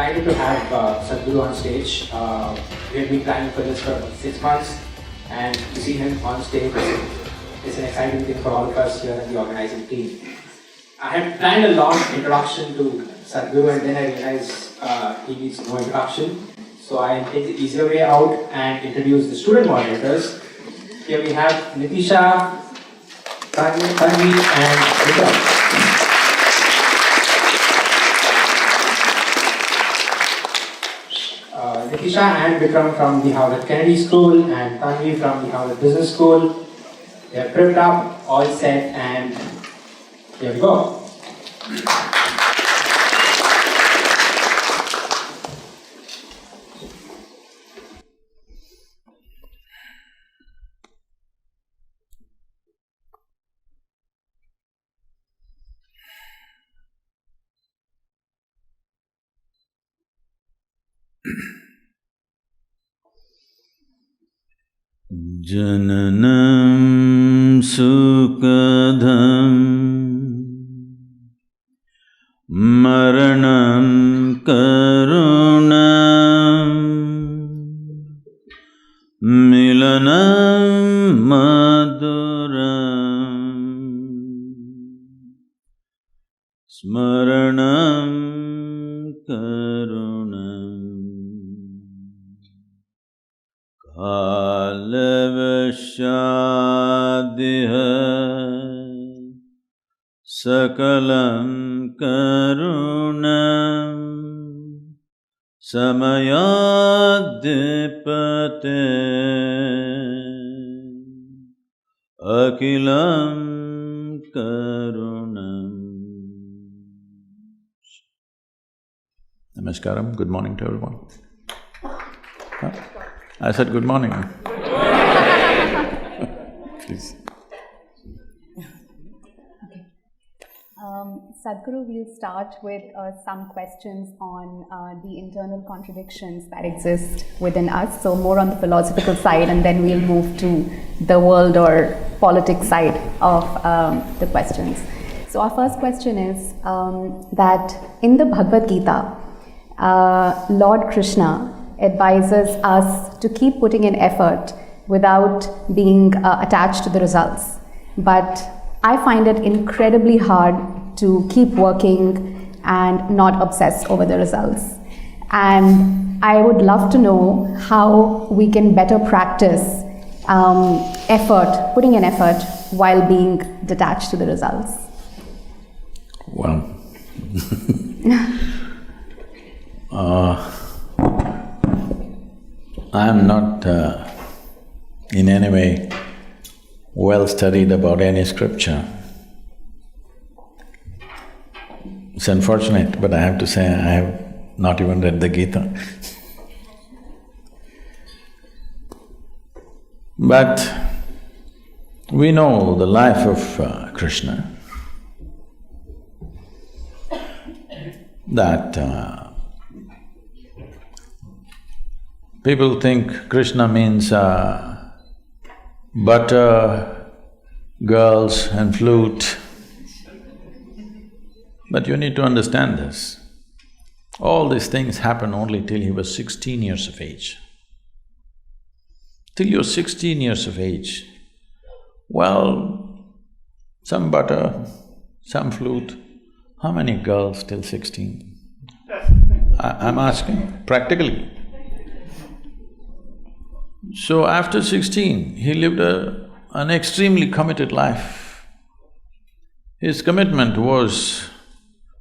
excited to have Sadhguru on stage. We have been planning for this for 6 months, and to see him on stage is an exciting thing for all of us here in the organizing team. I had planned a long introduction to Sadhguru, and then I realized he needs no introduction. So I take the easier way out and introduce the student moderators. Here we have Nitisha, Tanvi, and Vikram. Nitisha and Vikram from the Harvard Kennedy School and Tanvi from the Harvard Business School. They're prepped up, all set, and here we go. Jananam sukadham maranam karunam milanam maduram smaranam karunam Kalavashadiha Sakalam Karunam Samayadipate Akilam Karunam. Namaskaram, good morning to everyone. Huh? I said good morning. Please. Okay. Sadhguru, we'll start with some questions on the internal contradictions that exist within us, so more on the philosophical side, and then we'll move to the world or politics side of the questions. So our first question is that in the Bhagavad Gita, Lord Krishna advises us to keep putting in effort without being attached to the results. But I find it incredibly hard to keep working and not obsess over the results. And I would love to know how we can better practice putting in effort while being detached to the results. Well, I'm not in any way well studied about any scripture. It's unfortunate, but I have to say I have not even read the Gita. But we know the life of Krishna, that people think Krishna means butter, girls and flute. But you need to understand this. All these things happen only till he was 16 years of age. Till you're 16 years of age, well, some butter, some flute, how many girls till 16? I'm asking, practically. So after 16, he lived an extremely committed life. His commitment was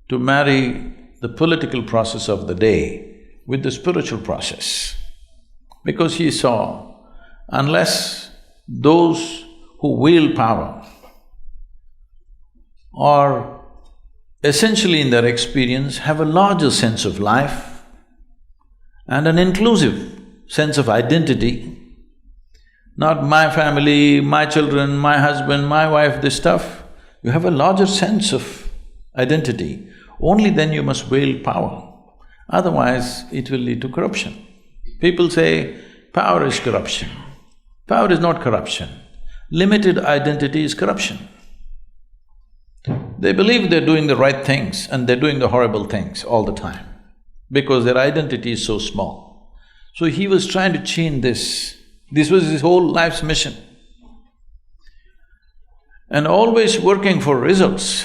to marry the political process of the day with the spiritual process, because he saw, unless those who wield power are essentially in their experience have a larger sense of life and an inclusive sense of identity, not my family, my children, my husband, my wife, this stuff. You have a larger sense of identity, only then you must wield power. Otherwise, it will lead to corruption. People say, power is corruption. Power is not corruption. Limited identity is corruption. They believe they're doing the right things and they're doing the horrible things all the time. because their identity is so small. So he was trying to change this. This was his whole life's mission. And always working for results.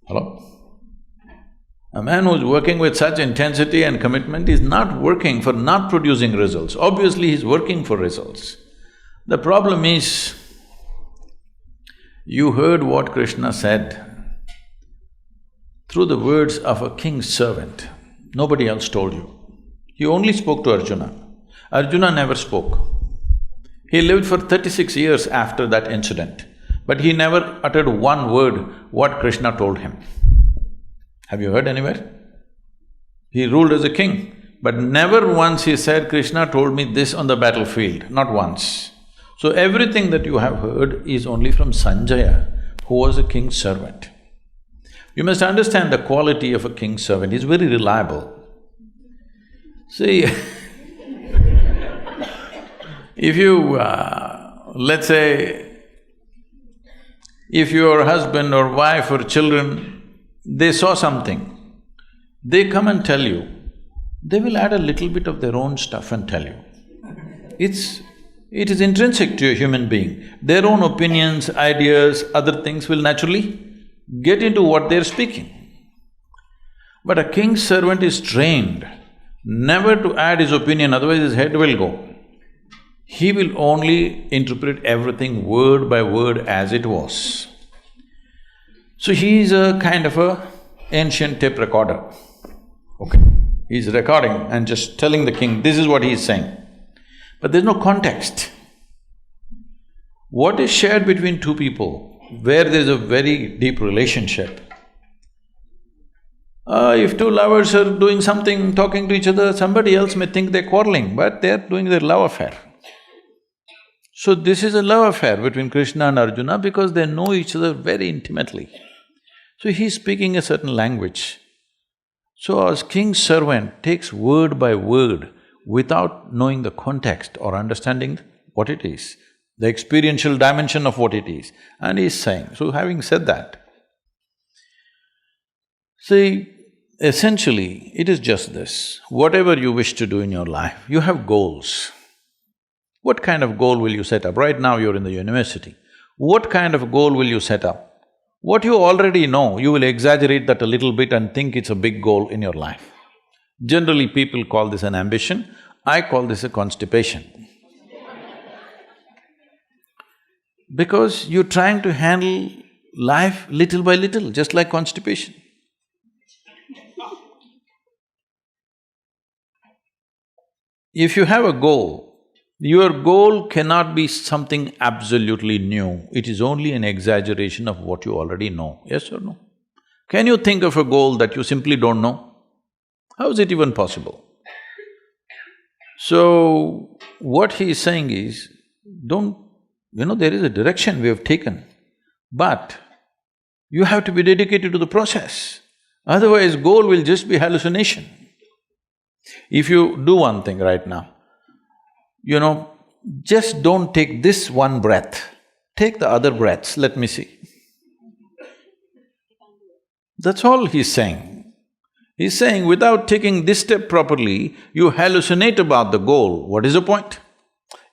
Hello? A man who's working with such intensity and commitment is not working for not producing results. Obviously, he's working for results. The problem is, you heard what Krishna said through the words of a king's servant. Nobody else told you. He only spoke to Arjuna. Arjuna never spoke. He lived for 36 years after that incident, but he never uttered one word what Krishna told him. Have you heard anywhere? He ruled as a king, but never once he said, Krishna told me this on the battlefield, not once. So everything that you have heard is only from Sanjaya, who was a king's servant. You must understand the quality of a king's servant, he's very reliable. See, if you… let's say, if your husband or wife or children, they saw something, they come and tell you, they will add a little bit of their own stuff and tell you. It is intrinsic to a human being. Their own opinions, ideas, other things will naturally get into what they're speaking. But a king's servant is trained never to add his opinion, otherwise his head will go. He will only interpret everything word by word as it was. So he is a kind of a ancient tape recorder, okay? He's recording and just telling the king, this is what he is saying. But there's no context. What is shared between two people, where there's a very deep relationship, if two lovers are doing something, talking to each other, somebody else may think they're quarreling, but they're doing their love affair. So this is a love affair between Krishna and Arjuna because they know each other very intimately. So he's speaking a certain language. So as king's servant takes word by word without knowing the context or understanding what it is, the experiential dimension of what it is, and he's saying, so having said that, see, essentially it is just this, whatever you wish to do in your life, you have goals. What kind of goal will you set up? Right now you're in the university. What kind of goal will you set up? What you already know, you will exaggerate that a little bit and think it's a big goal in your life. Generally, people call this an ambition, I call this a constipation. Because you're trying to handle life little by little, just like constipation. If you have a goal, your goal cannot be something absolutely new, it is only an exaggeration of what you already know, yes or no? Can you think of a goal that you simply don't know? How is it even possible? So, what he is saying is, there is a direction we have taken, but you have to be dedicated to the process, otherwise goal will just be hallucination. If you do one thing right now, just don't take this one breath, take the other breaths, let me see. That's all he's saying. He's saying without taking this step properly, you hallucinate about the goal, what is the point?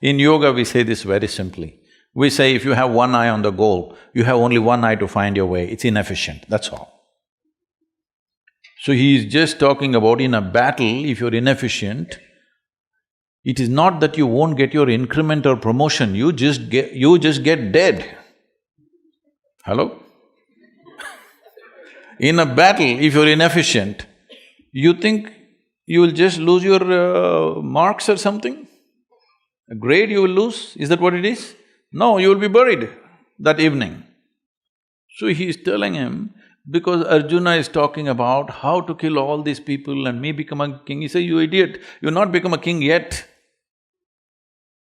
In yoga we say this very simply. We say if you have one eye on the goal, you have only one eye to find your way, it's inefficient, that's all. So he is just talking about in a battle, if you're inefficient, it is not that you won't get your increment or promotion, you just get dead. Hello? In a battle, if you're inefficient, you think you will just lose your marks or something? A grade you will lose, is that what it is? No, you will be buried that evening. So he is telling him, because Arjuna is talking about how to kill all these people and me become a king, he says, you idiot, you've not become a king yet.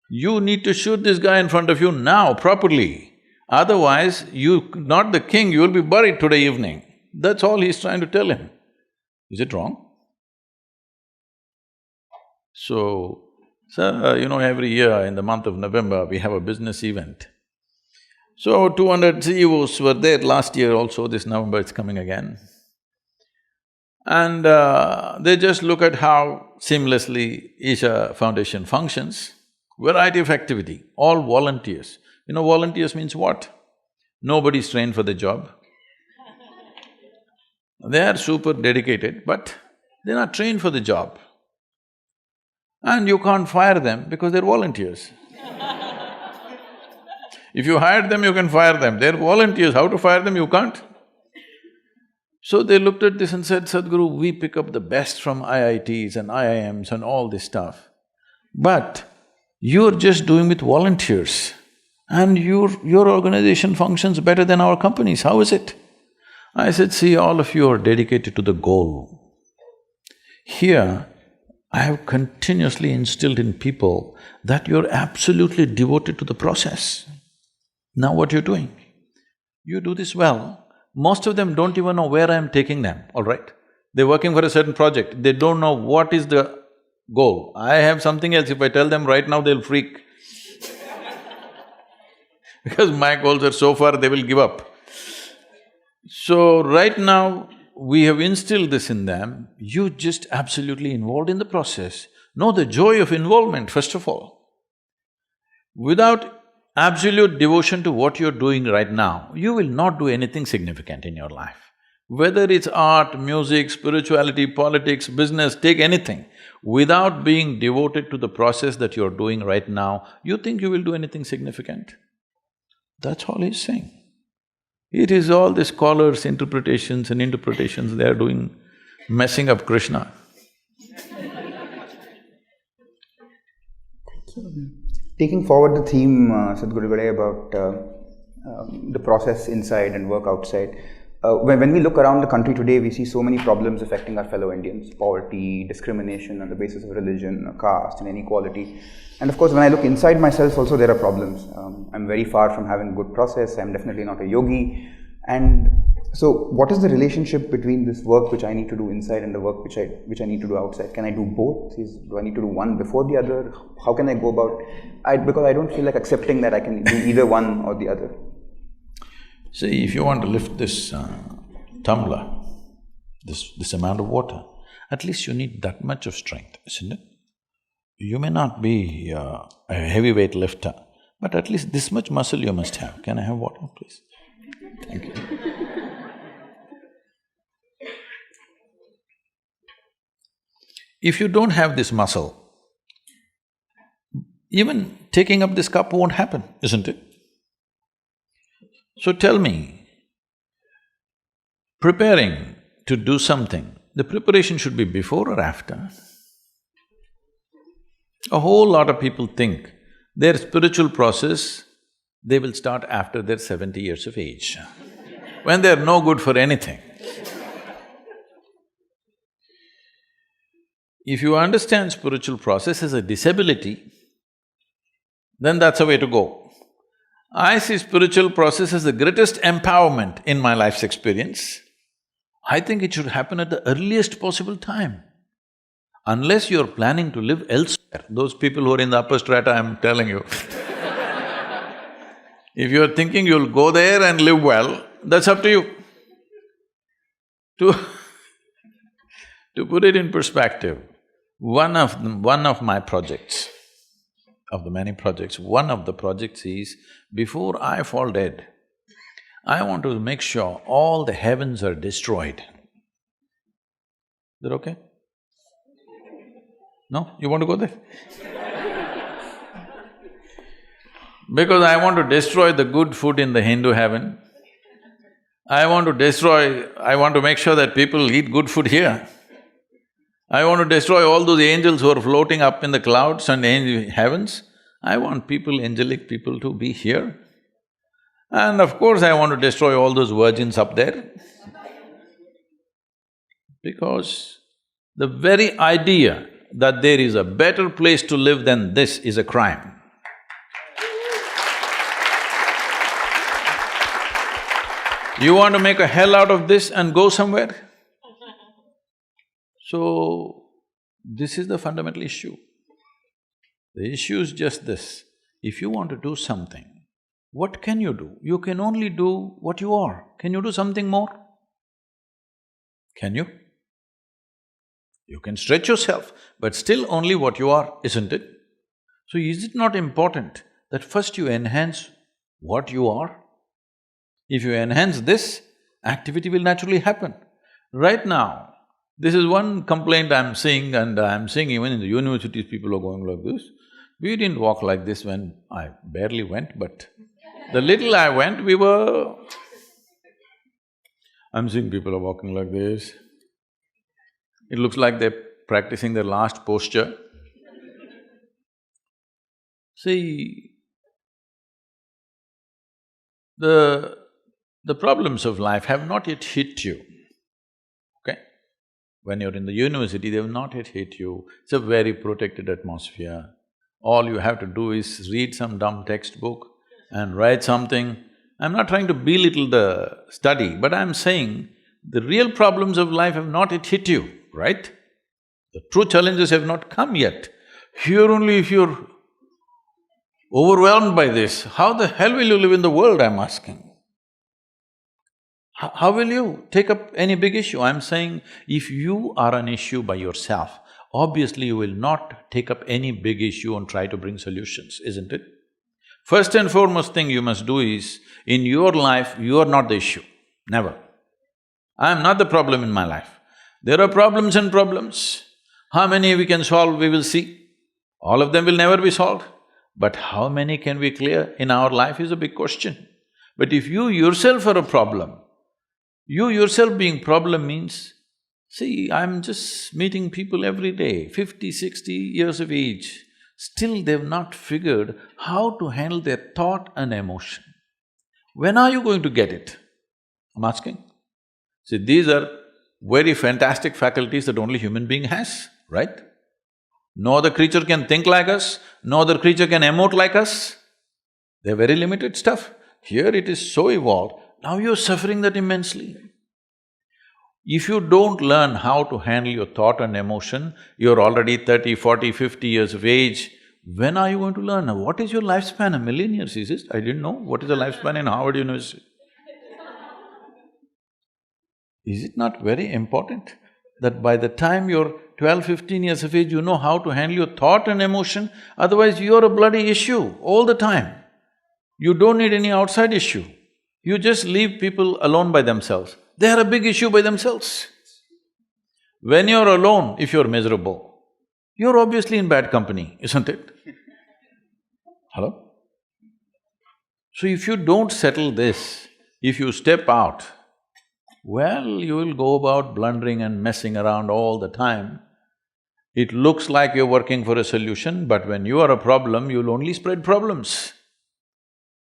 You need to shoot this guy in front of you now, properly. Otherwise, you're not the king, you will be buried today evening. That's all he's trying to tell him. Is it wrong? So, every year in the month of November, we have a business event. So, 200 CEOs were there last year also, this November it's coming again. And they just look at how seamlessly Isha Foundation functions. Variety of activity, all volunteers. You know, volunteers means what? Nobody's trained for the job. They are super dedicated, but they're not trained for the job. And you can't fire them because they're volunteers. If you hired them, you can fire them. They're volunteers, how to fire them, you can't. So they looked at this and said, Sadhguru, we pick up the best from IITs and IIMs and all this stuff. But you're just doing with volunteers and your organization functions better than our companies, how is it? I said, see, all of you are dedicated to the goal. Here, I have continuously instilled in people that you're absolutely devoted to the process. Now what you're doing? You do this well. Most of them don't even know where I am taking them, all right? They're working for a certain project, they don't know what is the goal. I have something else, if I tell them right now, they'll freak. Because my goals are so far, they will give up. So right now, we have instilled this in them, you just absolutely involved in the process. Know the joy of involvement, first of all. Without absolute devotion to what you're doing right now, you will not do anything significant in your life. Whether it's art, music, spirituality, politics, business, take anything. Without being devoted to the process that you're doing right now, you think you will do anything significant? That's all he's saying. It is all the scholars' interpretations and interpretations they are doing, messing up Krishna. Taking forward the theme, Sadhguru Gade, about the process inside and work outside, when we look around the country today, we see so many problems affecting our fellow Indians: poverty, discrimination on the basis of religion, caste and inequality. And of course, when I look inside myself also, there are problems. I'm very far from having a good process, I'm definitely not a yogi. And so, what is the relationship between this work which I need to do inside and the work which I need to do outside? Can I do both? Do I need to do one before the other? How can I go about… because I don't feel like accepting that I can do either one or the other. See, if you want to lift this tumbler, this amount of water, at least you need that much of strength, isn't it? You may not be a heavyweight lifter, but at least this much muscle you must have. Can I have water, please? Thank you. If you don't have this muscle, even taking up this cup won't happen, isn't it? So tell me, preparing to do something, the preparation should be before or after? A whole lot of people think their spiritual process, they will start after they're 70 years of age, when they're no good for anything. If you understand spiritual process as a disability, then that's the way to go. I see spiritual process as the greatest empowerment in my life's experience. I think it should happen at the earliest possible time. Unless you're planning to live elsewhere, those people who are in the upper strata, I'm telling you. If you're thinking you'll go there and live well, that's up to you. To put it in perspective, one of my projects, of the many projects, one of the projects is, before I fall dead, I want to make sure all the heavens are destroyed. Is that okay? No? You want to go there? Because I want to destroy the good food in the Hindu heaven. I want to make sure that people eat good food here. I want to destroy all those angels who are floating up in the clouds and heavens. I want angelic people to be here. And of course, I want to destroy all those virgins up there. Because the very idea that there is a better place to live than this is a crime. You want to make a hell out of this and go somewhere? So, this is the fundamental issue. The issue is just this, if you want to do something, what can you do? You can only do what you are. Can you do something more? Can you? You can stretch yourself, but still only what you are, isn't it? So is it not important that first you enhance what you are? If you enhance this, activity will naturally happen. Right now, this is one complaint I'm seeing, and I'm seeing even in the universities, people are going like this. We didn't walk like this when I barely went, but the little I went, we were… I'm seeing people are walking like this. It looks like they're practicing their last posture. See, the problems of life have not yet hit you, okay? When you're in the university, they have not yet hit you. It's a very protected atmosphere. All you have to do is read some dumb textbook and write something. I'm not trying to belittle the study, but I'm saying the real problems of life have not yet hit you, right? The true challenges have not come yet. Here only if you're overwhelmed by this, how the hell will you live in the world, I'm asking? How will you take up any big issue? I'm saying, if you are an issue by yourself, obviously you will not take up any big issue and try to bring solutions, isn't it? First and foremost thing you must do is, in your life, you are not the issue, never. I am not the problem in my life. There are problems and problems. How many we can solve, we will see. All of them will never be solved. But how many can we clear in our life is a big question. But if you yourself are a problem, you yourself being problem means, see, I'm just meeting people every day, 50, 60 years of age, still they've not figured how to handle their thought and emotion. When are you going to get it? I'm asking. See, these are very fantastic faculties that only human being has, right? No other creature can think like us, no other creature can emote like us. They're very limited stuff. Here it is so evolved, now you're suffering that immensely. If you don't learn how to handle your thought and emotion, you're already 30, 40, 50 years of age, when are you going to learn? Now, what is your lifespan? 1,000,000 years, is it? I didn't know. What is the lifespan in Harvard University? Is it not very important that by the time you're 12, 15 years of age, you know how to handle your thought and emotion? Otherwise, you're a bloody issue all the time. You don't need any outside issue. You just leave people alone by themselves. They are a big issue by themselves. When you're alone, if you're miserable, you're obviously in bad company, isn't it? Hello? So if you don't settle this, if you step out, well, you will go about blundering and messing around all the time. It looks like you're working for a solution, but when you are a problem, you'll only spread problems.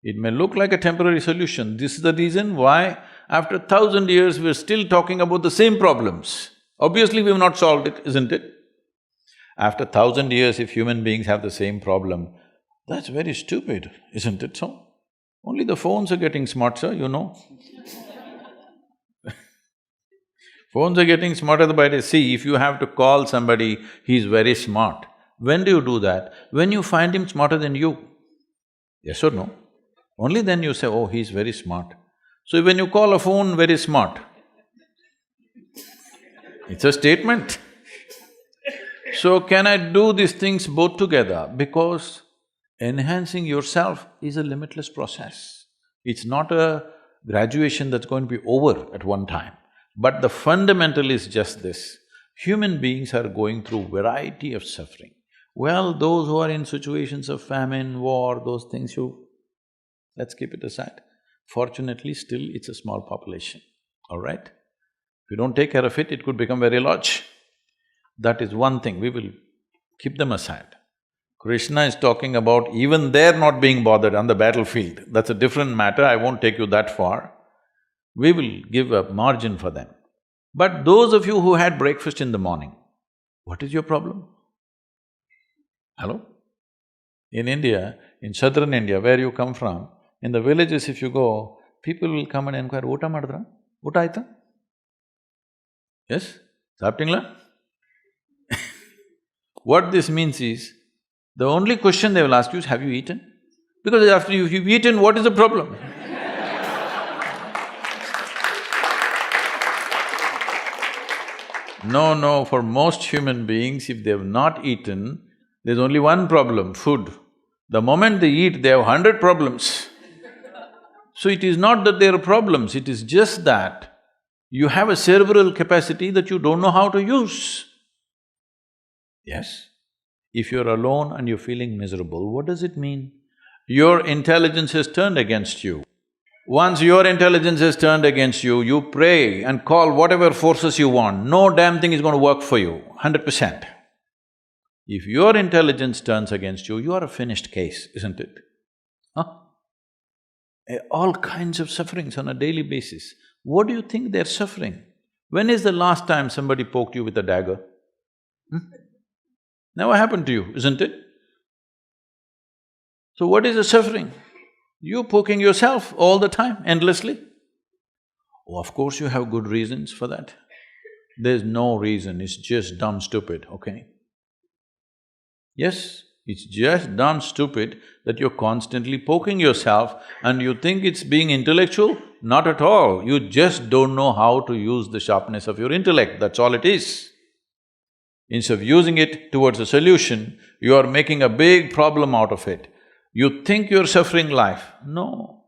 It may look like a temporary solution. This is the reason why after 1,000 years, we're still talking about the same problems. Obviously, we've not solved it, isn't it? After 1,000 years, if human beings have the same problem, that's very stupid, isn't it so? Only the phones are getting smarter, you know. Phones are getting smarter by the day. See, if you have to call somebody, he's very smart. When do you do that? When you find him smarter than you. Yes or no? Only then you say, oh, he's very smart. So when you call a phone very smart, it's a statement. So can I do these things both together? Because enhancing yourself is a limitless process. It's not a graduation that's going to be over at one time. But the fundamental is just this, human beings are going through variety of suffering. Well, those who are in situations of famine, war, those things let's keep it aside. Fortunately, still it's a small population, all right? If you don't take care of it, it could become very large. That is one thing, we will keep them aside. Krishna is talking about even they're not being bothered on the battlefield. That's a different matter, I won't take you that far. We will give a margin for them. But those of you who had breakfast in the morning, what is your problem? Hello? In India, in southern India, where you come from, in the villages if you go, people will come and inquire, "Ota madra? Ota aita?" Yes? Saptingla? What this means is, the only question they will ask you is, have you eaten? Because after you've eaten, what is the problem? No, no, for most human beings, if they've not eaten, there's only one problem, food. The moment they eat, they have 100 problems. So it is not that there are problems, it is just that you have a cerebral capacity that you don't know how to use. Yes? If you're alone and you're feeling miserable, what does it mean? Your intelligence has turned against you. Once your intelligence has turned against you, you pray and call whatever forces you want, no damn thing is going to work for you, 100%. If your intelligence turns against you, you are a finished case, isn't it? Huh? All kinds of sufferings on a daily basis. What do you think they're suffering? When is the last time somebody poked you with a dagger? Never happened to you, isn't it? So what is the suffering? You're poking yourself all the time, endlessly. Oh, of course you have good reasons for that. There's no reason, it's just dumb stupid, okay? Yes, it's just dumb stupid that you're constantly poking yourself and you think it's being intellectual? Not at all, you just don't know how to use the sharpness of your intellect, that's all it is. Instead of using it towards a solution, you are making a big problem out of it. You think you're suffering life. No,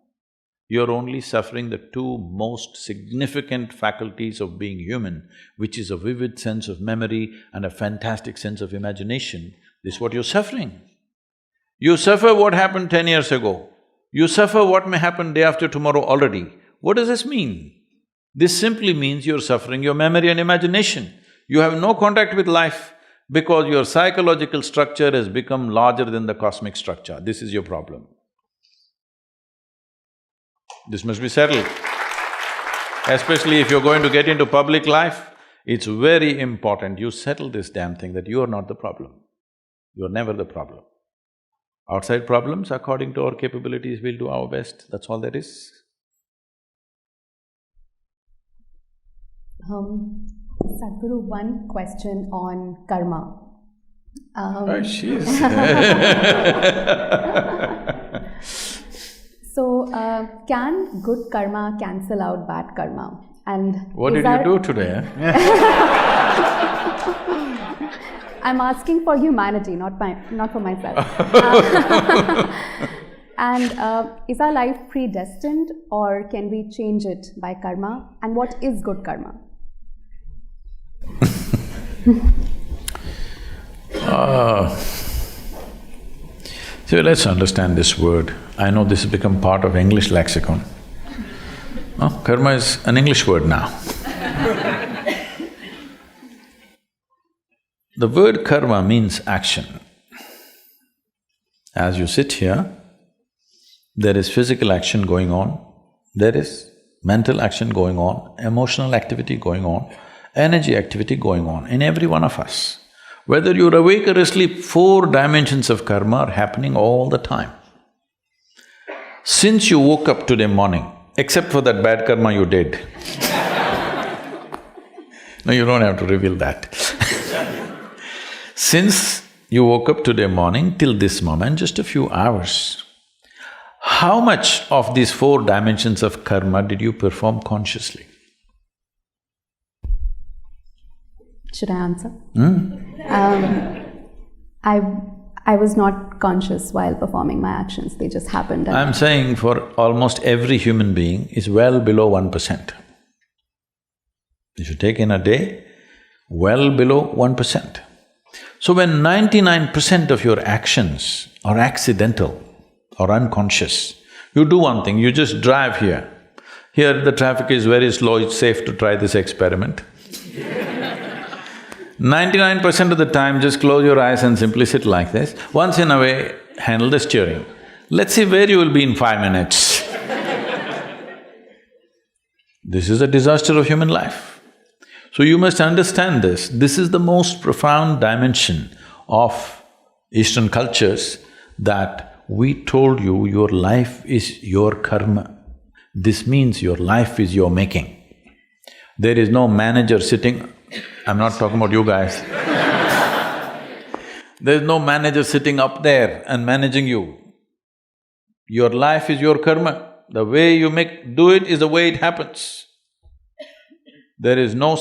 you're only suffering the two most significant faculties of being human, which is a vivid sense of memory and a fantastic sense of imagination. This is what you're suffering. You suffer what happened 10 years ago. You suffer what may happen day after tomorrow already. What does this mean? This simply means you're suffering your memory and imagination. You have no contact with life because your psychological structure has become larger than the cosmic structure. This is your problem. This must be settled. Especially if you're going to get into public life, it's very important you settle this damn thing that you are not the problem. You're never the problem. Outside problems, according to our capabilities, we'll do our best, that's all there is. Sadhguru, one question on karma. She's So, can good karma cancel out bad karma? And what did you do today? I'm asking for humanity, not for myself. And is our life predestined or can we change it by karma? And what is good karma? So let's understand this word. I know this has become part of English lexicon. Oh, karma is an English word now. The word karma means action. As you sit here, there is physical action going on, there is mental action going on, emotional activity going on, energy activity going on in every one of us. Whether you're awake or asleep, 4 dimensions of karma are happening all the time. Since you woke up today morning, except for that bad karma you did no, you don't have to reveal that Since you woke up today morning till this moment, just a few hours, how much of these 4 dimensions of karma did you perform consciously? Should I answer? I was not conscious while performing my actions, they just happened. I'm saying for almost every human being is well below 1%. If you take in a day, well below 1%. So when 99% of your actions are accidental or unconscious, you do one thing, you just drive here. Here the traffic is very slow, it's safe to try this experiment. 99% of the time, just close your eyes and simply sit like this. Once in a way, handle the steering. Let's see where you will be in 5 minutes. This is a disaster of human life. So you must understand this. This is the most profound dimension of Eastern cultures, that we told you your life is your karma. This means your life is your making. There is no manager sitting… I'm not talking about you guys. There's no manager sitting up there and managing you. Your life is your karma. The way you do it is the way it happens. There is no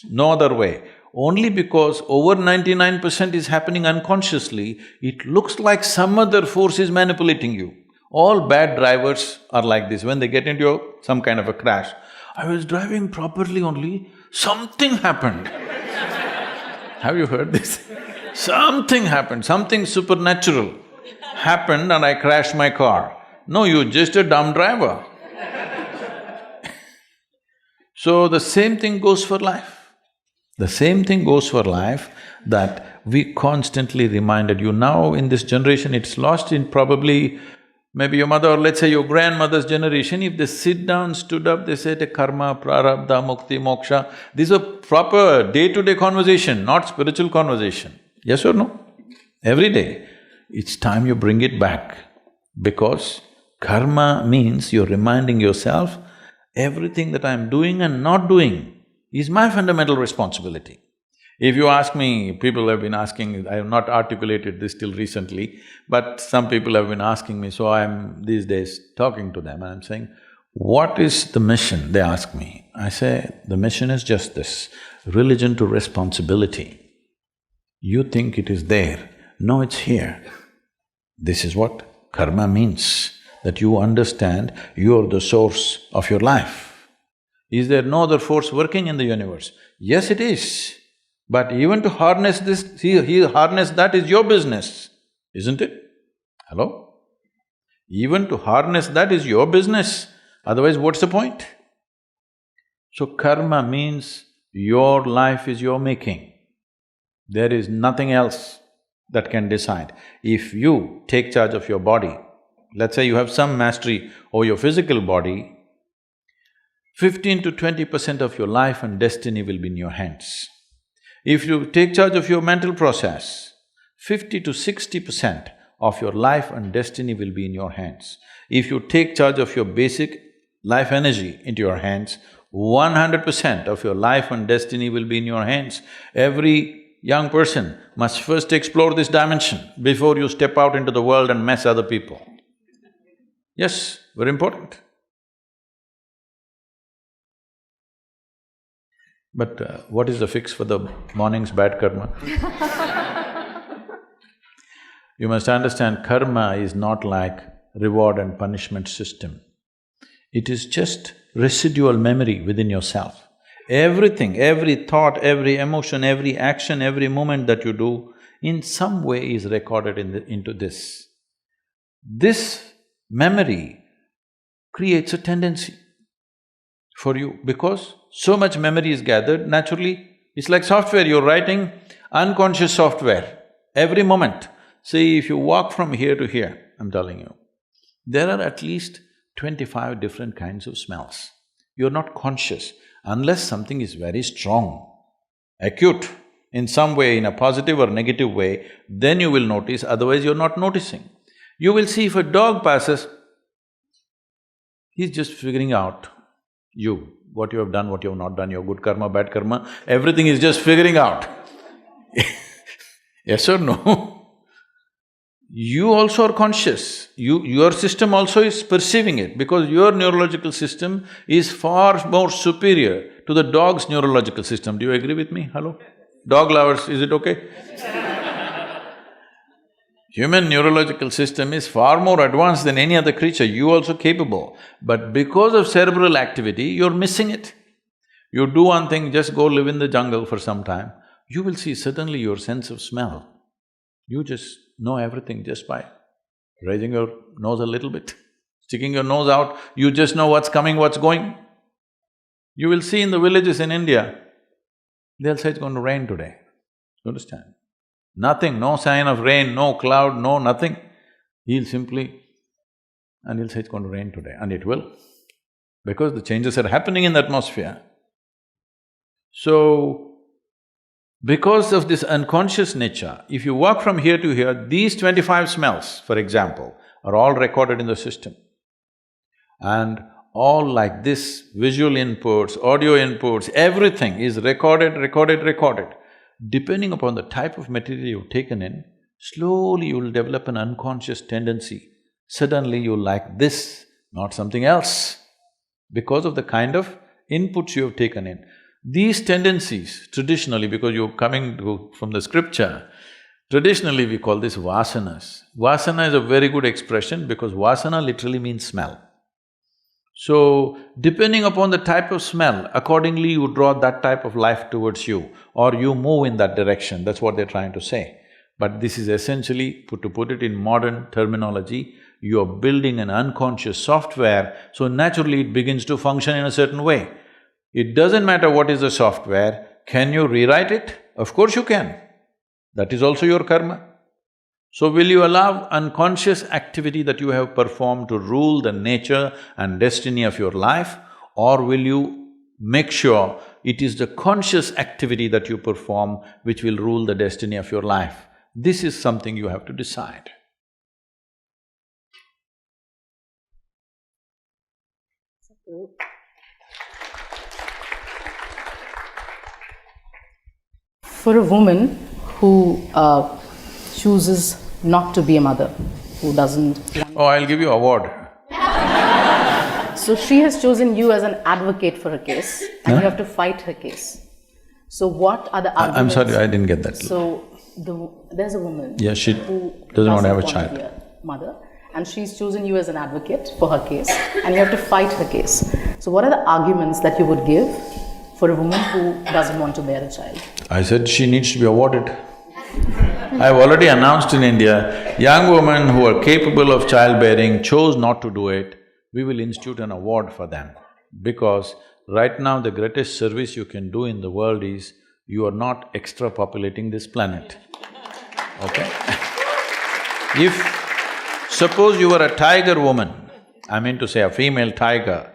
no other way. Only because over 99% is happening unconsciously, it looks like some other force is manipulating you. All bad drivers are like this. When they get into some kind of a crash, I was driving properly only, something happened. Have you heard this? Something happened, something supernatural happened and I crashed my car. No, you're just a dumb driver. So the same thing goes for life. The same thing goes for life, that we constantly reminded you. Now in this generation, it's lost in probably maybe your mother or let's say your grandmother's generation. If they sit down, stood up, they said karma, prarabdha, mukti, moksha. These are proper day-to-day conversation, not spiritual conversation. Yes or no? Every day. It's time you bring it back, because karma means you're reminding yourself, everything that I'm doing and not doing is my fundamental responsibility. If you ask me, people have been asking, I have not articulated this till recently, but some people have been asking me, so I'm these days talking to them and I'm saying, what is the mission? They ask me. I say, the mission is just this, religion to responsibility. You think it is there, no, it's here. This is what karma means, that you understand you're the source of your life. Is there no other force working in the universe? Yes, it is. But even to harness this, harness that is your business, isn't it? Hello? Even to harness that is your business, otherwise what's the point? So karma means your life is your making. There is nothing else that can decide. If you take charge of your body, let's say you have some mastery over your physical body, 15 to 20% of your life and destiny will be in your hands. If you take charge of your mental process, 50 to 60% of your life and destiny will be in your hands. If you take charge of your basic life energy into your hands, 100% of your life and destiny will be in your hands. Every young person must first explore this dimension before you step out into the world and mess other people. Yes, very important. But what is the fix for the morning's bad karma? You must understand, karma is not like reward and punishment system. It is just residual memory within yourself. Everything, every thought, every emotion, every action, every moment that you do, in some way is recorded into this. This memory creates a tendency for you, because so much memory is gathered, naturally, it's like software, you're writing unconscious software every moment. See, if you walk from here to here, I'm telling you, there are at least 25 different kinds of smells. You're not conscious unless something is very strong, acute, in some way, in a positive or negative way, then you will notice, otherwise you're not noticing. You will see if a dog passes, he's just figuring out you, what you have done, what you have not done, your good karma, bad karma, everything is just figuring out. Yes or no? You also are conscious, your system also is perceiving it, because your neurological system is far more superior to the dog's neurological system. Do you agree with me? Hello? Dog lovers, is it okay? Human neurological system is far more advanced than any other creature, you also capable. But because of cerebral activity, you're missing it. You do one thing, just go live in the jungle for some time, you will see suddenly your sense of smell. You just know everything just by raising your nose a little bit, sticking your nose out, you just know what's coming, what's going. You will see in the villages in India, they'll say it's going to rain today, you understand? Nothing, no sign of rain, no cloud, no nothing. He'll simply… and he'll say it's going to rain today, and it will, because the changes are happening in the atmosphere. So, because of this unconscious nature, if you walk from here to here, these 25 smells, for example, are all recorded in the system. And all like this, visual inputs, audio inputs, everything is recorded. Depending upon the type of material you've taken in, slowly you'll develop an unconscious tendency. Suddenly you'll like this, not something else, because of the kind of inputs you have taken in. These tendencies, traditionally, because you're from the scripture, traditionally we call this vasanas. Vasana is a very good expression because vasana literally means smell. So, depending upon the type of smell, accordingly you draw that type of life towards you or you move in that direction, that's what they're trying to say. But this is essentially, to put it in modern terminology, you're building an unconscious software, so naturally it begins to function in a certain way. It doesn't matter what is the software, can you rewrite it? Of course you can. That is also your karma. So will you allow unconscious activity that you have performed to rule the nature and destiny of your life, or will you make sure it is the conscious activity that you perform which will rule the destiny of your life? This is something you have to decide. For a woman who chooses not to be a mother, who doesn't… Oh, I'll give you award. So she has chosen you as an advocate for her case, and you have to fight her case. So what are the arguments… I'm sorry, I didn't get that. So there's a woman… Yeah, she who doesn't want to have a be child. a mother, and she's chosen you as an advocate for her case, and you have to fight her case. So what are the arguments that you would give for a woman who doesn't want to bear a child? I said she needs to be awarded. I've already announced in India, young women who are capable of childbearing chose not to do it, we will institute an award for them. Because right now the greatest service you can do in the world is, you are not extra-populating this planet, okay? If… suppose you were a tiger woman, I mean to say a female tiger,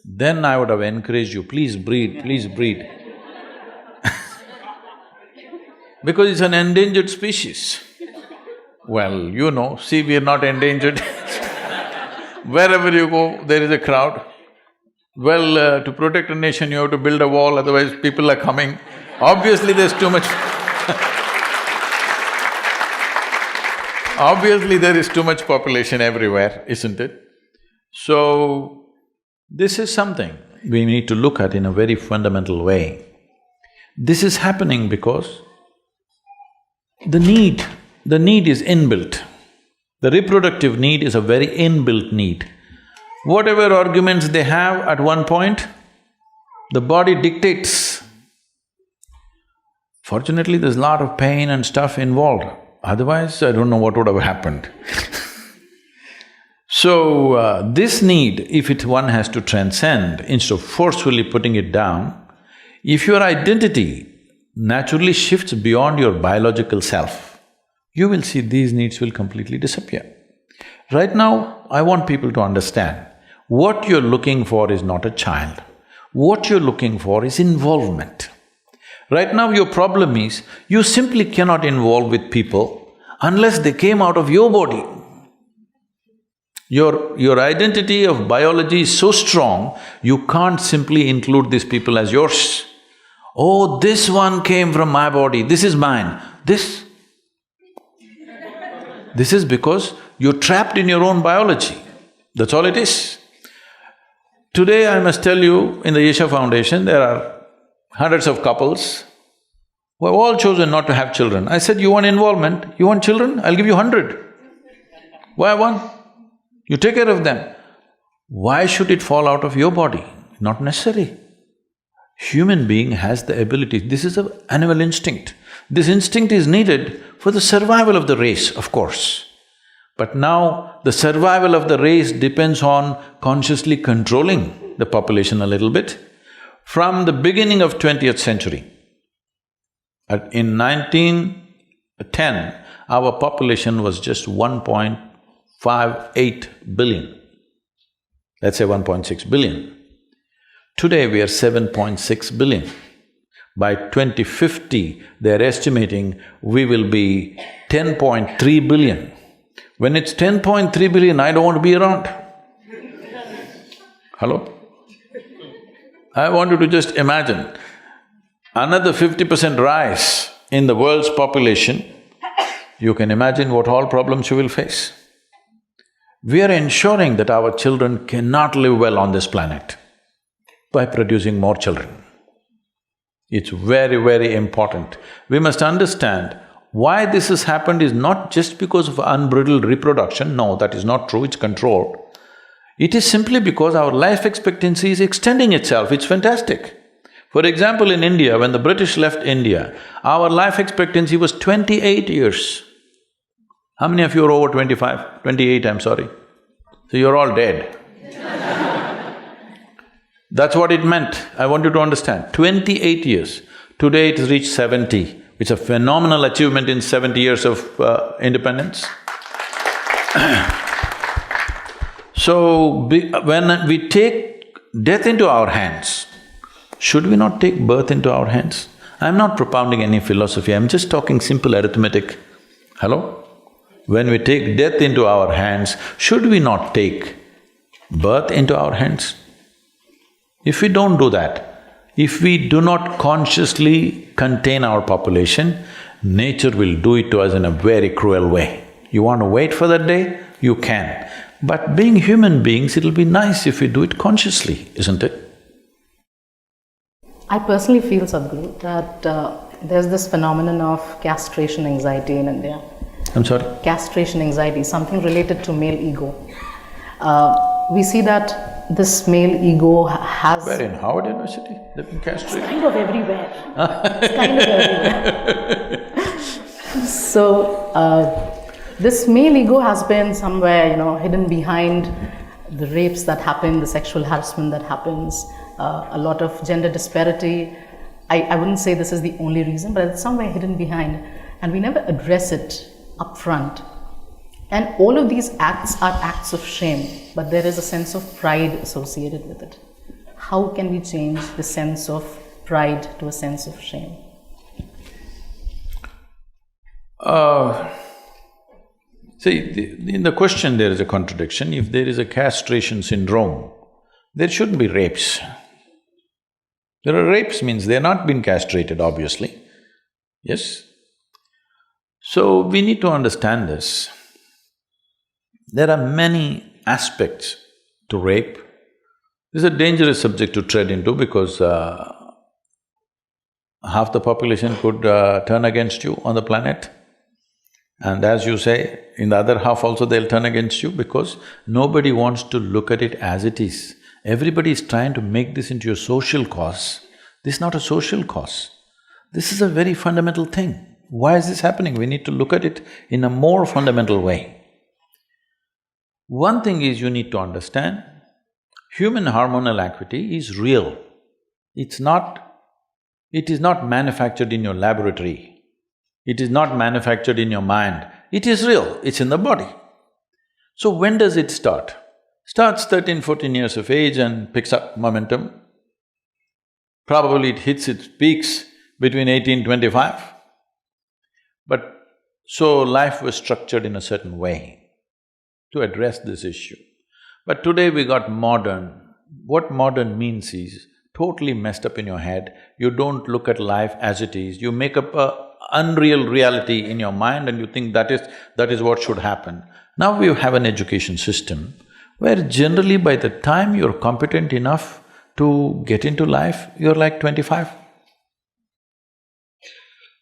then I would have encouraged you, please breed, please breed. Because it's an endangered species. Well, you know, see, we are not endangered. Wherever you go, there is a crowd. Well, to protect a nation, you have to build a wall, otherwise people are coming. Obviously, there's too much obviously, there is too much population everywhere, isn't it? So, this is something we need to look at in a very fundamental way. This is happening because the need is inbuilt. The reproductive need is a very inbuilt need. Whatever arguments they have at one point, the body dictates. Fortunately, there's a lot of pain and stuff involved, otherwise I don't know what would have happened. So, this need, if one has to transcend, instead of forcefully putting it down, if your identity naturally shifts beyond your biological self, you will see these needs will completely disappear. Right now, I want people to understand, what you're looking for is not a child. What you're looking for is involvement. Right now, your problem is, you simply cannot involve with people unless they came out of your body. Your identity of biology is so strong, you can't simply include these people as yours. Oh, this one came from my body, this is mine. This is because you're trapped in your own biology, that's all it is. Today, I must tell you, in the Yesha Foundation, there are hundreds of couples who have all chosen not to have children. I said, you want involvement, you want children, I'll give you 100. Why one? You take care of them. Why should it fall out of your body? Not necessary. Human being has the ability, this is an animal instinct. This instinct is needed for the survival of the race, of course. But now, the survival of the race depends on consciously controlling the population a little bit. From the beginning of 20th century, in 1910, our population was just 1.58 billion, let's say 1.6 billion. Today we are 7.6 billion. By 2050, they're estimating we will be 10.3 billion. When it's 10.3 billion, I don't want to be around. Hello? I want you to just imagine another 50% rise in the world's population, you can imagine what all problems you will face. We are ensuring that our children cannot live well on this planet by producing more children. It's very, very important. We must understand why this has happened is not just because of unbridled reproduction. No, that is not true, it's controlled. It is simply because our life expectancy is extending itself, it's fantastic. For example, in India, when the British left India, our life expectancy was 28 years. How many of you are over 25? 28, I'm sorry. So you're all dead. That's what it meant, I want you to understand, 28 years. Today it has reached 70. It's a phenomenal achievement in 70 years of independence. So, when we take death into our hands, should we not take birth into our hands? I'm not propounding any philosophy, I'm just talking simple arithmetic. Hello? When we take death into our hands, should we not take birth into our hands? If we don't do that, if we do not consciously contain our population, nature will do it to us in a very cruel way. You want to wait for that day? You can. But being human beings, it'll be nice if we do it consciously, isn't it? I personally feel, Sadhguru, that there's this phenomenon of castration anxiety in India. I'm sorry? Castration anxiety, something related to male ego. We see that this male ego has… Where, in Harvard University? They've been castrated? It's kind of everywhere. It's kind of everywhere. So, this male ego has been somewhere, hidden behind the rapes that happen, the sexual harassment that happens, a lot of gender disparity. I wouldn't say this is the only reason, but it's somewhere hidden behind, and we never address it up front. And all of these acts are acts of shame, but there is a sense of pride associated with it. How can we change the sense of pride to a sense of shame? In the question there is a contradiction. If there is a castration syndrome, there shouldn't be rapes. There are rapes means they're not been castrated, obviously. Yes? So, we need to understand this. There are many aspects to rape. This is a dangerous subject to tread into because half the population could turn against you on the planet. And as you say, in the other half also they'll turn against you because nobody wants to look at it as it is. Everybody is trying to make this into a social cause. This is not a social cause. This is a very fundamental thing. Why is this happening? We need to look at it in a more fundamental way. One thing is you need to understand, human hormonal activity is real. It is not manufactured in your laboratory. It is not manufactured in your mind. It is real, it's in the body. So when does it start? Starts 13, 14 years of age and picks up momentum. Probably it hits its peaks between 18, 25. But so life was structured in a certain way to address this issue. But today we got modern. What modern means is totally messed up in your head. You don't look at life as it is. You make up a unreal reality in your mind and you think that is what should happen. Now we have an education system where generally by the time you're competent enough to get into life, you're like 25.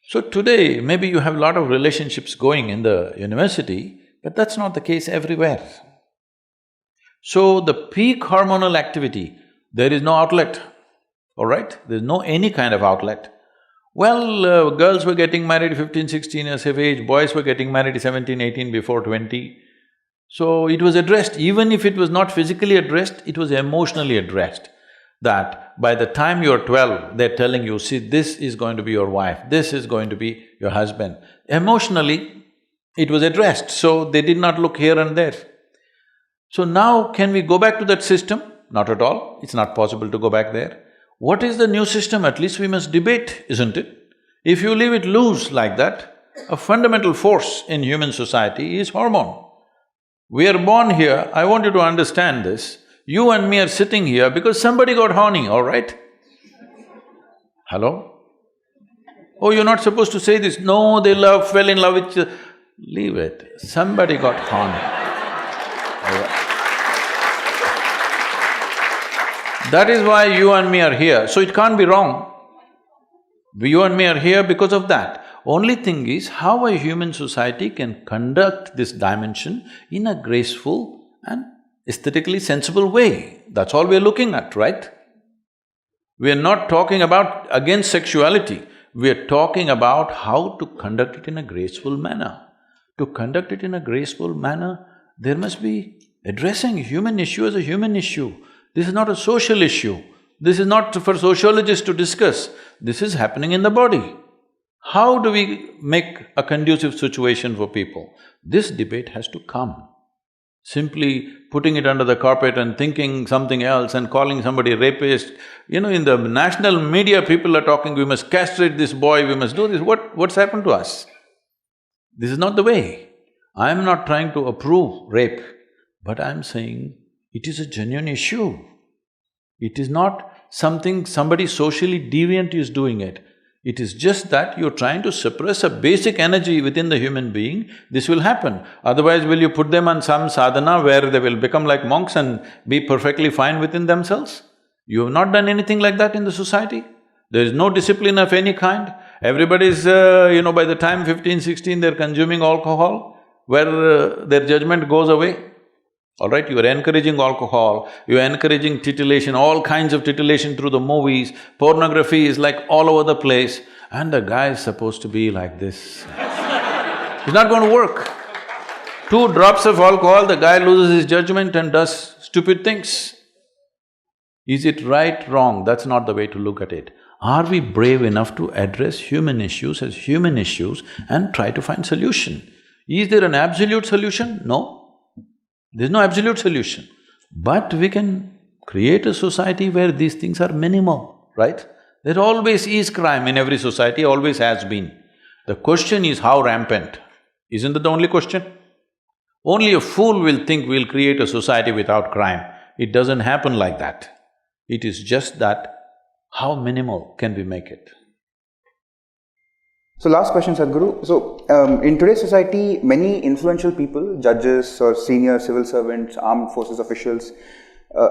So today, maybe you have a lot of relationships going in the university, but that's not the case everywhere. So the peak hormonal activity, there is no outlet, all right? There's no any kind of outlet. Well, girls were getting married 15, 16 years of age, boys were getting married 17, 18, before 20. So it was addressed, even if it was not physically addressed, it was emotionally addressed. That by the time you're 12, they're telling you, see, this is going to be your wife, this is going to be your husband. Emotionally, it was addressed, so they did not look here and there. So now, can we go back to that system? Not at all, it's not possible to go back there. What is the new system? At least we must debate, isn't it? If you leave it loose like that, a fundamental force in human society is hormone. We are born here, I want you to understand this, you and me are sitting here because somebody got horny, all right? Hello? Oh, you're not supposed to say this, no, they fell in love with… Leave it, somebody got horny. All right. That is why you and me are here, so it can't be wrong. You and me are here because of that. Only thing is how a human society can conduct this dimension in a graceful and aesthetically sensible way. That's all we're looking at, right? We're not talking about against sexuality, we're talking about how to conduct it in a graceful manner. To conduct it in a graceful manner, there must be addressing human issue as a human issue. This is not a social issue. This is not for sociologists to discuss. This is happening in the body. How do we make a conducive situation for people? This debate has to come. Simply putting it under the carpet and thinking something else and calling somebody a rapist, in the national media people are talking, we must castrate this boy, we must do this, what's happened to us? This is not the way. I'm not trying to approve rape, but I'm saying it is a genuine issue. It is not something somebody socially deviant is doing it. It is just that you're trying to suppress a basic energy within the human being, this will happen. Otherwise, will you put them on some sadhana where they will become like monks and be perfectly fine within themselves? You have not done anything like that in the society. There is no discipline of any kind. Everybody's, by the time 15, 16, they're consuming alcohol, where their judgment goes away. All right, you are encouraging alcohol, you are encouraging titillation, all kinds of titillation through the movies, pornography is like all over the place, and the guy is supposed to be like this. It's not going to work. 2 drops of alcohol, the guy loses his judgment and does stupid things. Is it right, wrong? That's not the way to look at it. Are we brave enough to address human issues as human issues and try to find solution? Is there an absolute solution? No. There's no absolute solution. But we can create a society where these things are minimal, right? There always is crime in every society, always has been. The question is how rampant. Isn't that the only question? Only a fool will think we'll create a society without crime. It doesn't happen like that. It is just that how minimal can we make it? So last question, Sadhguru. So in today's society, many influential people, judges or senior civil servants, armed forces officials,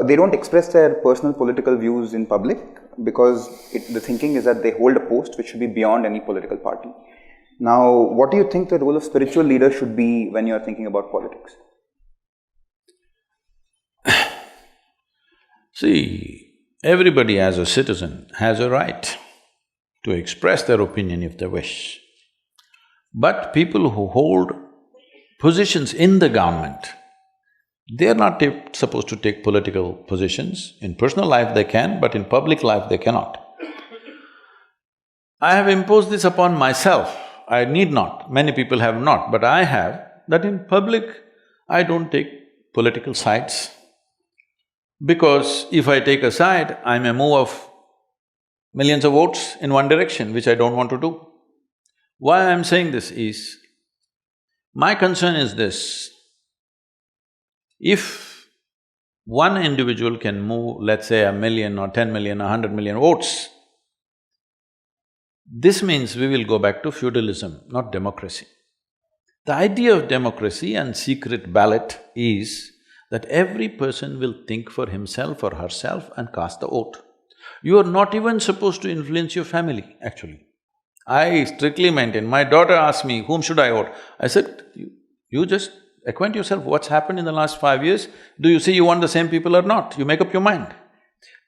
they don't express their personal political views in public because the thinking is that they hold a post which should be beyond any political party. Now, what do you think the role of spiritual leaders should be when you are thinking about politics? See, everybody as a citizen has a right to express their opinion if they wish. But people who hold positions in the government, they are not supposed to take political positions. In personal life they can, but in public life they cannot. I have imposed this upon myself. I need not, many people have not, but I have, that in public I don't take political sides. Because if I take a side, I may move of millions of votes in one direction, which I don't want to do. Why I'm saying this is, my concern is this: if one individual can move, let's say 1 million or 10 million or 100 million votes, this means we will go back to feudalism, not democracy. The idea of democracy and secret ballot is that every person will think for himself or herself and cast the vote. You are not even supposed to influence your family, actually. I strictly maintain, my daughter asked me, whom should I vote? I said, you just acquaint yourself what's happened in the last 5 years. Do you see you want the same people or not? You make up your mind.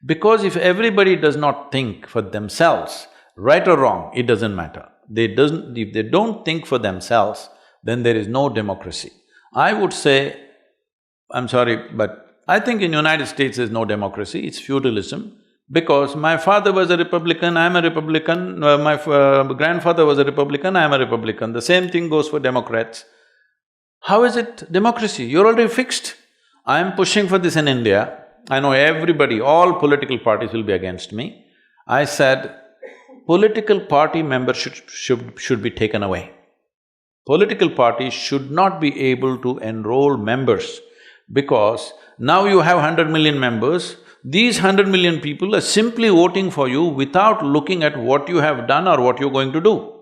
Because if everybody does not think for themselves, right or wrong, it doesn't matter. If they don't think for themselves, then there is no democracy. I would say, I'm sorry, but I think in United States there's no democracy, it's feudalism. Because my father was a Republican, I'm a Republican, my grandfather was a Republican, I'm a Republican. The same thing goes for Democrats. How is it democracy? You're already fixed. I'm pushing for this in India. I know everybody, all political parties will be against me. I said, political party membership should be taken away. Political parties should not be able to enroll members because now you have 100 million members, these 100 million people are simply voting for you without looking at what you have done or what you're going to do.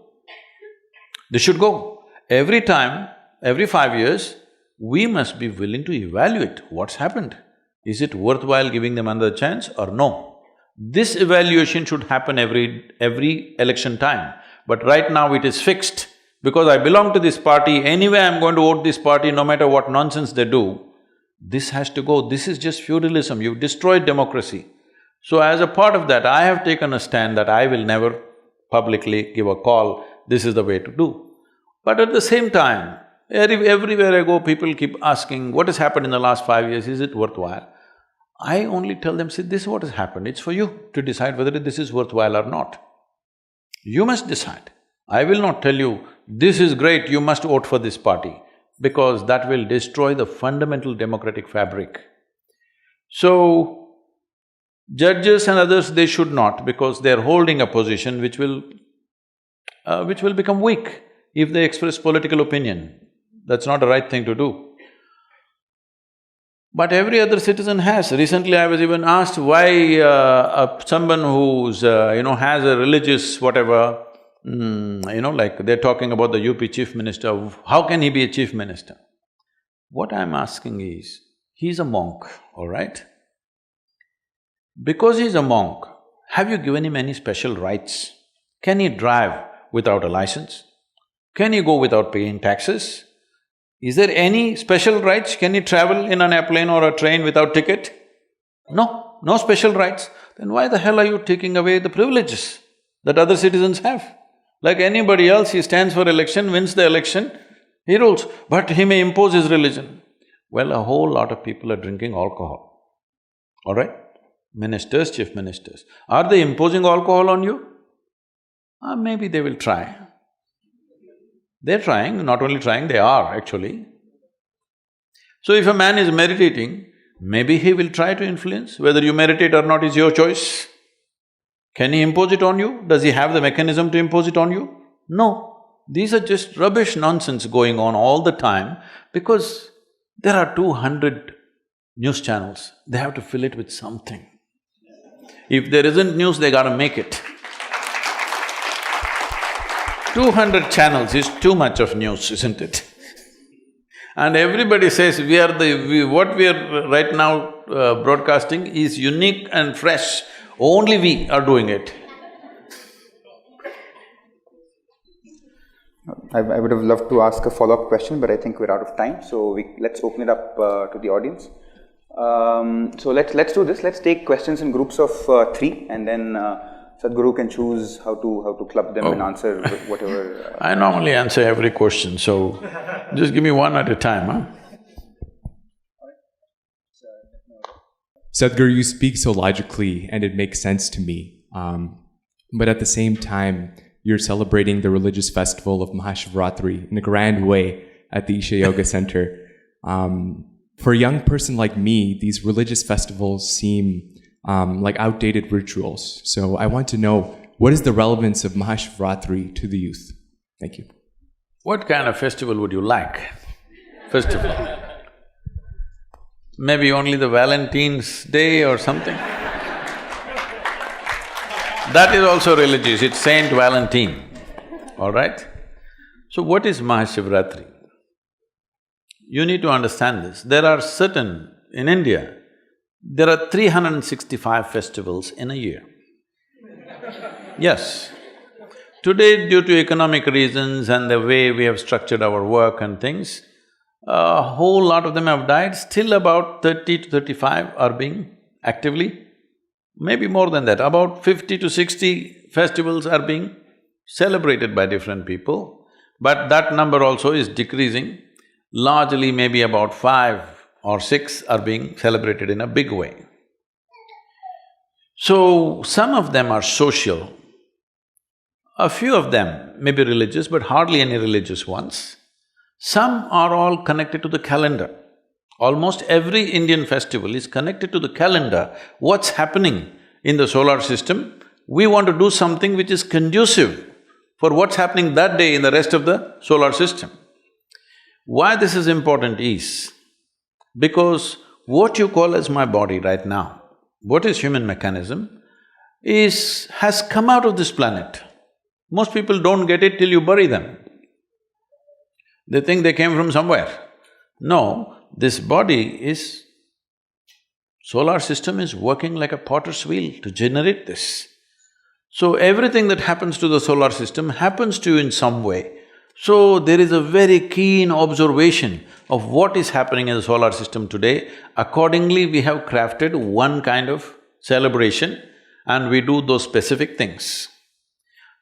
They should go. Every time, every 5 years, we must be willing to evaluate what's happened. Is it worthwhile giving them another chance or no? This evaluation should happen every election time. But right now it is fixed. Because I belong to this party, anyway I'm going to vote this party no matter what nonsense they do. This has to go. This is just feudalism. You've destroyed democracy. So as a part of that, I have taken a stand that I will never publicly give a call, this is the way to do. But at the same time, everywhere I go, people keep asking, what has happened in the last 5 years, is it worthwhile? I only tell them, see, this is what has happened, it's for you to decide whether this is worthwhile or not. You must decide. I will not tell you, this is great, you must vote for this party, because that will destroy the fundamental democratic fabric. So, judges and others, they should not, because they're holding a position which will become weak if they express political opinion. That's not the right thing to do. But every other citizen has. Recently I was even asked why someone who's, has a religious whatever, like they're talking about the UP chief minister, how can he be a chief minister? What I'm asking is, he's a monk, all right? Because he's a monk, have you given him any special rights? Can he drive without a license? Can he go without paying taxes? Is there any special rights? Can he travel in an airplane or a train without ticket? No, no special rights. Then why the hell are you taking away the privileges that other citizens have? Like anybody else, he stands for election, wins the election, he rules, but he may impose his religion. Well, a whole lot of people are drinking alcohol, all right? Ministers, chief ministers. Are they imposing alcohol on you? Maybe they will try. They're trying, not only trying, they are actually. So if a man is meditating, maybe he will try to influence. Whether you meditate or not is your choice. Can he impose it on you? Does he have the mechanism to impose it on you? No. These are just rubbish nonsense going on all the time because there are 200 news channels, they have to fill it with something. If there isn't news, they gotta make it. 200 channels is too much of news, isn't it? And everybody says what we are right now broadcasting is unique and fresh, only we are doing it. I would have loved to ask a follow-up question, but I think we're out of time, so let's open it up to the audience. So let's do this. Let's take questions in groups of 3, and then Sadhguru can choose how to club them and answer whatever. I normally answer every question, so just give me one at a time, huh? Sadhguru, you speak so logically and it makes sense to me. But at the same time, you're celebrating the religious festival of Mahashivratri in a grand way at the Isha Yoga Center. For a young person like me, these religious festivals seem like outdated rituals. So I want to know, what is the relevance of Mahashivratri to the youth? Thank you. What kind of festival would you like, first of all? Maybe only the Valentine's Day or something? That is also religious, it's Saint Valentine, all right? So what is Mahashivratri? You need to understand this. There are in India, there are 365 festivals in a year. Yes. Today, due to economic reasons and the way we have structured our work and things, a whole lot of them have died. Still about 30 to 35 are being actively, maybe more than that, about 50 to 60 festivals are being celebrated by different people. But that number also is decreasing. Largely maybe about 5 or 6 are being celebrated in a big way. So, some of them are social, a few of them may be religious, but hardly any religious ones. Some are all connected to the calendar. Almost every Indian festival is connected to the calendar. What's happening in the solar system? We want to do something which is conducive for what's happening that day in the rest of the solar system. Why this is important is because what you call as my body right now, what is human mechanism, has come out of this planet. Most people don't get it till you bury them. They think they came from somewhere. No, this body is Solar system is working like a potter's wheel to generate this. So everything that happens to the solar system happens to you in some way. So there is a very keen observation of what is happening in the solar system today. Accordingly, we have crafted one kind of celebration and we do those specific things.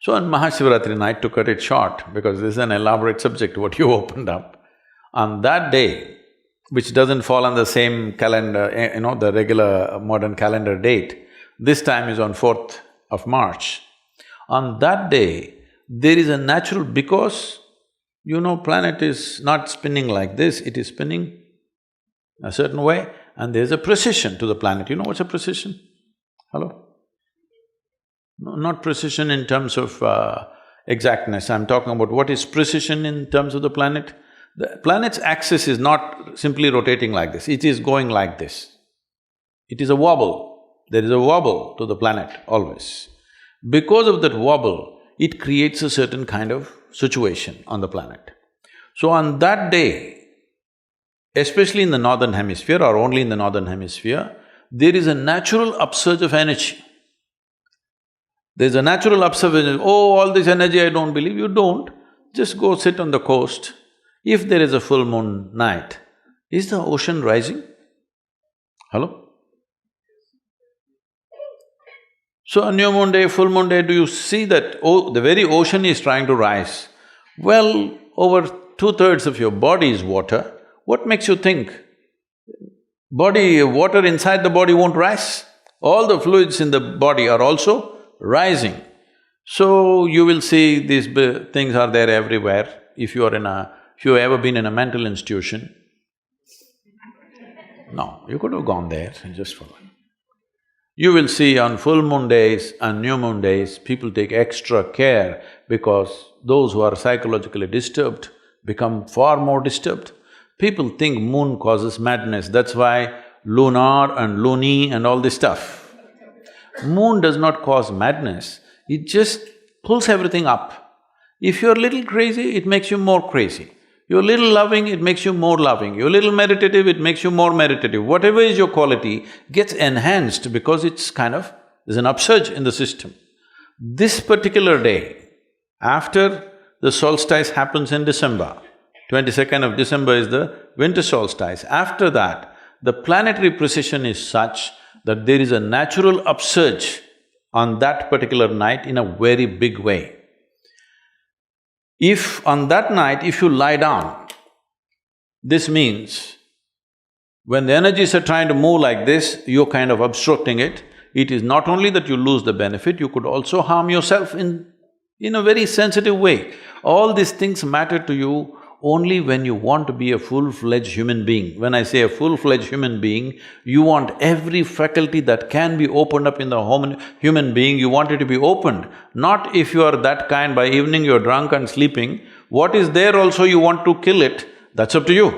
So on Mahashivratri night, to cut it short, because this is an elaborate subject what you opened up, on that day, which doesn't fall on the same calendar, the regular modern calendar date, this time is on 4th of March. On that day, there is a natural… because planet is not spinning like this, it is spinning a certain way and there's a precision to the planet. You know what's a precision? Hello? No, not precision in terms of exactness, I'm talking about what is precision in terms of the planet. The planet's axis is not simply rotating like this, it is going like this. It is a wobble, there is a wobble to the planet always. Because of that wobble, it creates a certain kind of situation on the planet. So on that day, especially in the northern hemisphere or only in the northern hemisphere, there is a natural upsurge of energy. There's a natural upsurge of energy. Oh, all this energy I don't believe. You don't. Just go sit on the coast. If there is a full moon night, is the ocean rising? Hello? So on new moon day, full moon day, do you see that, oh, the very ocean is trying to rise? Well, over 2/3 of your body is water. What makes you think water inside the body won't rise? All the fluids in the body are also rising. So you will see these things are there everywhere. If you've ever been in a mental institution, no, you could have gone there and just followed. You will see on full moon days and new moon days, people take extra care because those who are psychologically disturbed become far more disturbed. People think moon causes madness, that's why lunar and loony and all this stuff. Moon does not cause madness, it just pulls everything up. If you're a little crazy, it makes you more crazy. You're a little loving, it makes you more loving. You're a little meditative, it makes you more meditative. Whatever is your quality gets enhanced because it's there's an upsurge in the system. This particular day, after the solstice happens in December, 22nd of December is the winter solstice. After that, the planetary precision is such that there is a natural upsurge on that particular night in a very big way. If on that night, if you lie down, this means when the energies are trying to move like this, you're kind of obstructing it. It is not only that you lose the benefit, you could also harm yourself in a very sensitive way. All these things matter to you only when you want to be a full-fledged human being. When I say a full-fledged human being, you want every faculty that can be opened up in the human being, you want it to be opened. Not if you are that kind, by evening you're drunk and sleeping, what is there also you want to kill it, that's up to you.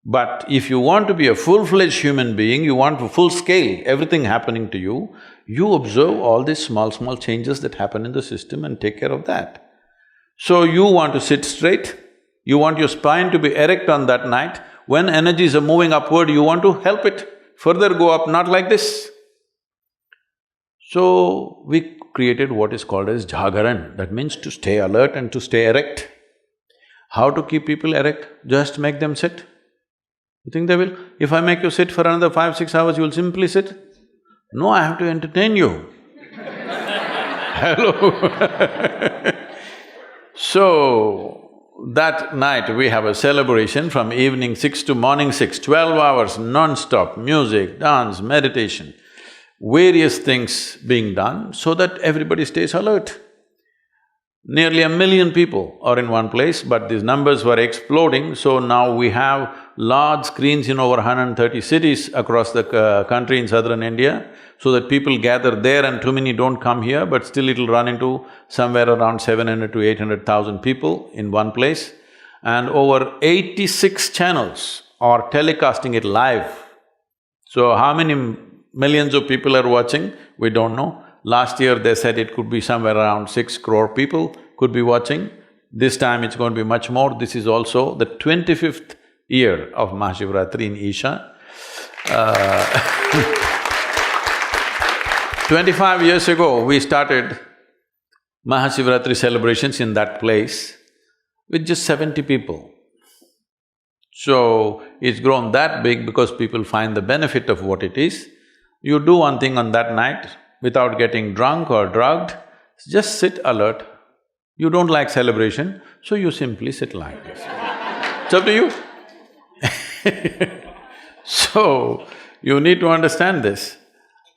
But if you want to be a full-fledged human being, you want to full scale, everything happening to you, you observe all these small changes that happen in the system and take care of that. So you want to sit straight, you want your spine to be erect on that night. When energies are moving upward, you want to help it further go up, not like this. So we created what is called as jagaran, that means to stay alert and to stay erect. How to keep people erect? Just make them sit. You think they will? If I make you sit for another 5-6 hours, you will simply sit? No, I have to entertain you. Hello. So, that night we have a celebration from evening 6 to morning 6, 12 hours non-stop, music, dance, meditation, various things being done so that everybody stays alert. Nearly 1 million people are in one place, but these numbers were exploding, so now we have large screens in over 130 cities across the country in southern India, so that people gather there and too many don't come here, but still it'll run into somewhere around 700 to 800,000 people in one place. And over 86 channels are telecasting it live. So how many millions of people are watching, we don't know. Last year they said it could be somewhere around 6 crore people could be watching. This time it's going to be much more. This is also the 25th year of Mahashivratri in Isha. 25 years ago, we started Mahashivratri celebrations in that place with just 70 people. So, it's grown that big because people find the benefit of what it is. You do one thing on that night without getting drunk or drugged, just sit alert. You don't like celebration, so you simply sit like this. It's up to you. So, you need to understand this.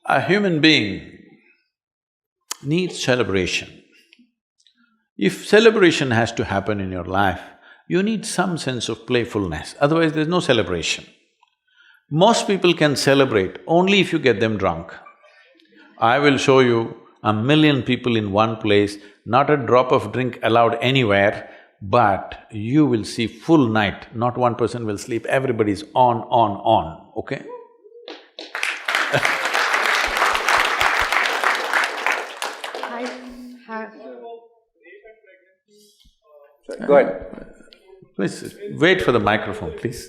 A human being needs celebration. If celebration has to happen in your life, you need some sense of playfulness, otherwise there's no celebration. Most people can celebrate only if you get them drunk. I will show you 1,000,000 people in one place, not a drop of drink allowed anywhere, but you will see full night, not one person will sleep, everybody's on, okay? Go ahead. Please, wait for the microphone, please.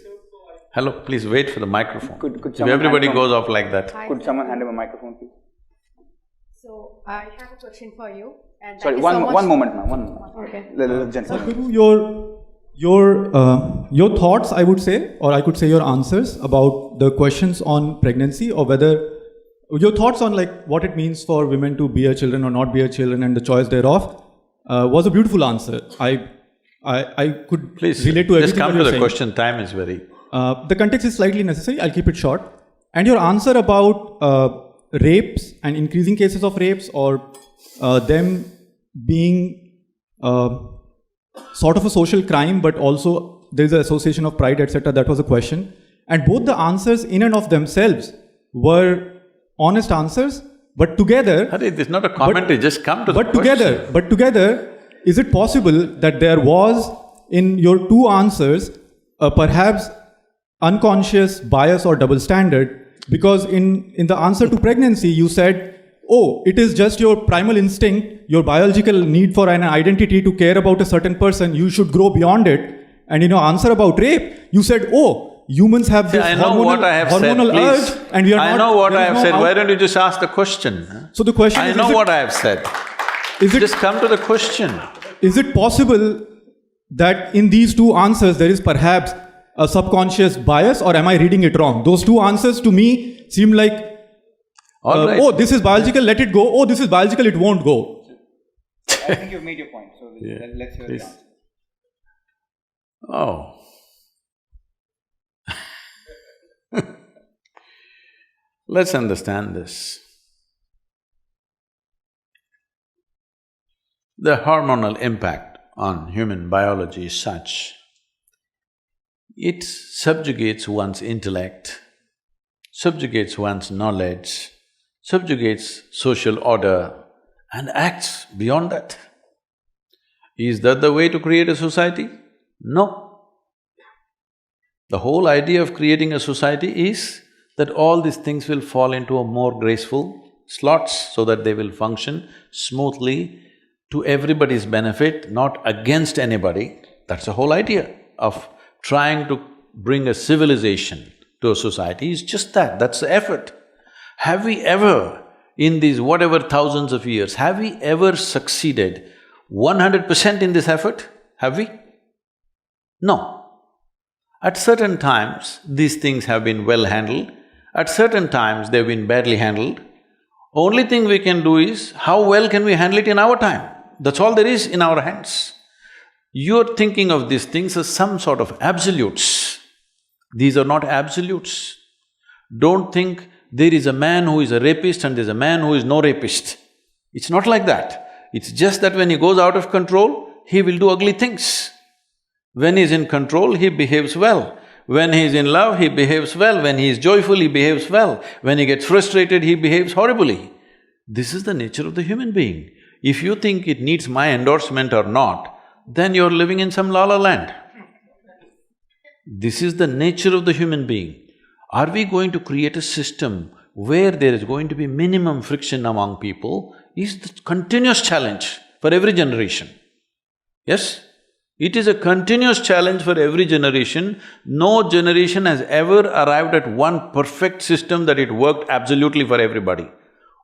Hello, please wait for the microphone. Could If someone everybody hand him- goes off like that. Could someone hand him a microphone, please? So I have a question for you. And Sorry, thank you so much. one moment, ma'am, one moment. Okay. The gentleman. Sadhguru, your thoughts, I would say, or I could say your answers about the questions on pregnancy, or whether your thoughts on like what it means for women to bear children or not bear children and the choice thereof, was a beautiful answer. I could Please, relate to everything just come that to you're the saying. question, time is very… The context is slightly necessary, I'll keep it short. And your answer about rapes and increasing cases of rapes, or them being sort of a social crime, but also there's an association of pride, etc. That was a question. And both the answers in and of themselves were honest answers, but together… Hare, this is not a commentary, just come to the question. But together, is it possible that there was in your two answers perhaps unconscious bias or double standard? Because in the answer to pregnancy, you said, oh, it is just your primal instinct, your biological need for an identity to care about a certain person, you should grow beyond it. And in your answer about rape, you said, oh, humans have this I know what I have said, hormonal please. urge, and we are I not… know what there I is have no said, out- why don't you just ask the question? So the question I is, know what I have said. is it Just come to the question. Is it possible that in these two answers there is perhaps a subconscious bias, or am I reading it wrong? Those two answers to me seem like, All right. oh, this is biological, let it go. Oh, this is biological, it won't go. I think you've made your point, so let's hear Please. the answer. Oh. Let's understand this. The hormonal impact on human biology is such, it subjugates one's intellect, subjugates one's knowledge, subjugates social order and acts beyond that. Is that the way to create a society? No. The whole idea of creating a society is that all these things will fall into a more graceful slots so that they will function smoothly to everybody's benefit, not against anybody. That's the whole idea of trying to bring a civilization to a society is just that, that's the effort. Have we ever, in these whatever thousands of years, have we ever succeeded 100% in this effort? Have we? No. At certain times, these things have been well handled, at certain times they've been badly handled. Only thing we can do is, how well can we handle it in our time? That's all there is in our hands. You're thinking of these things as some sort of absolutes. These are not absolutes. Don't think there is a man who is a rapist and there's a man who is no rapist. It's not like that. It's just that when he goes out of control, he will do ugly things. When he's in control, he behaves well. When he's in love, he behaves well. When he is joyful, he behaves well. When he gets frustrated, he behaves horribly. This is the nature of the human being. If you think it needs my endorsement or not, then you're living in some la-la land. This is the nature of the human being. Are we going to create a system where there is going to be minimum friction among people is the continuous challenge for every generation. Yes? It is a continuous challenge for every generation. No generation has ever arrived at one perfect system that it worked absolutely for everybody.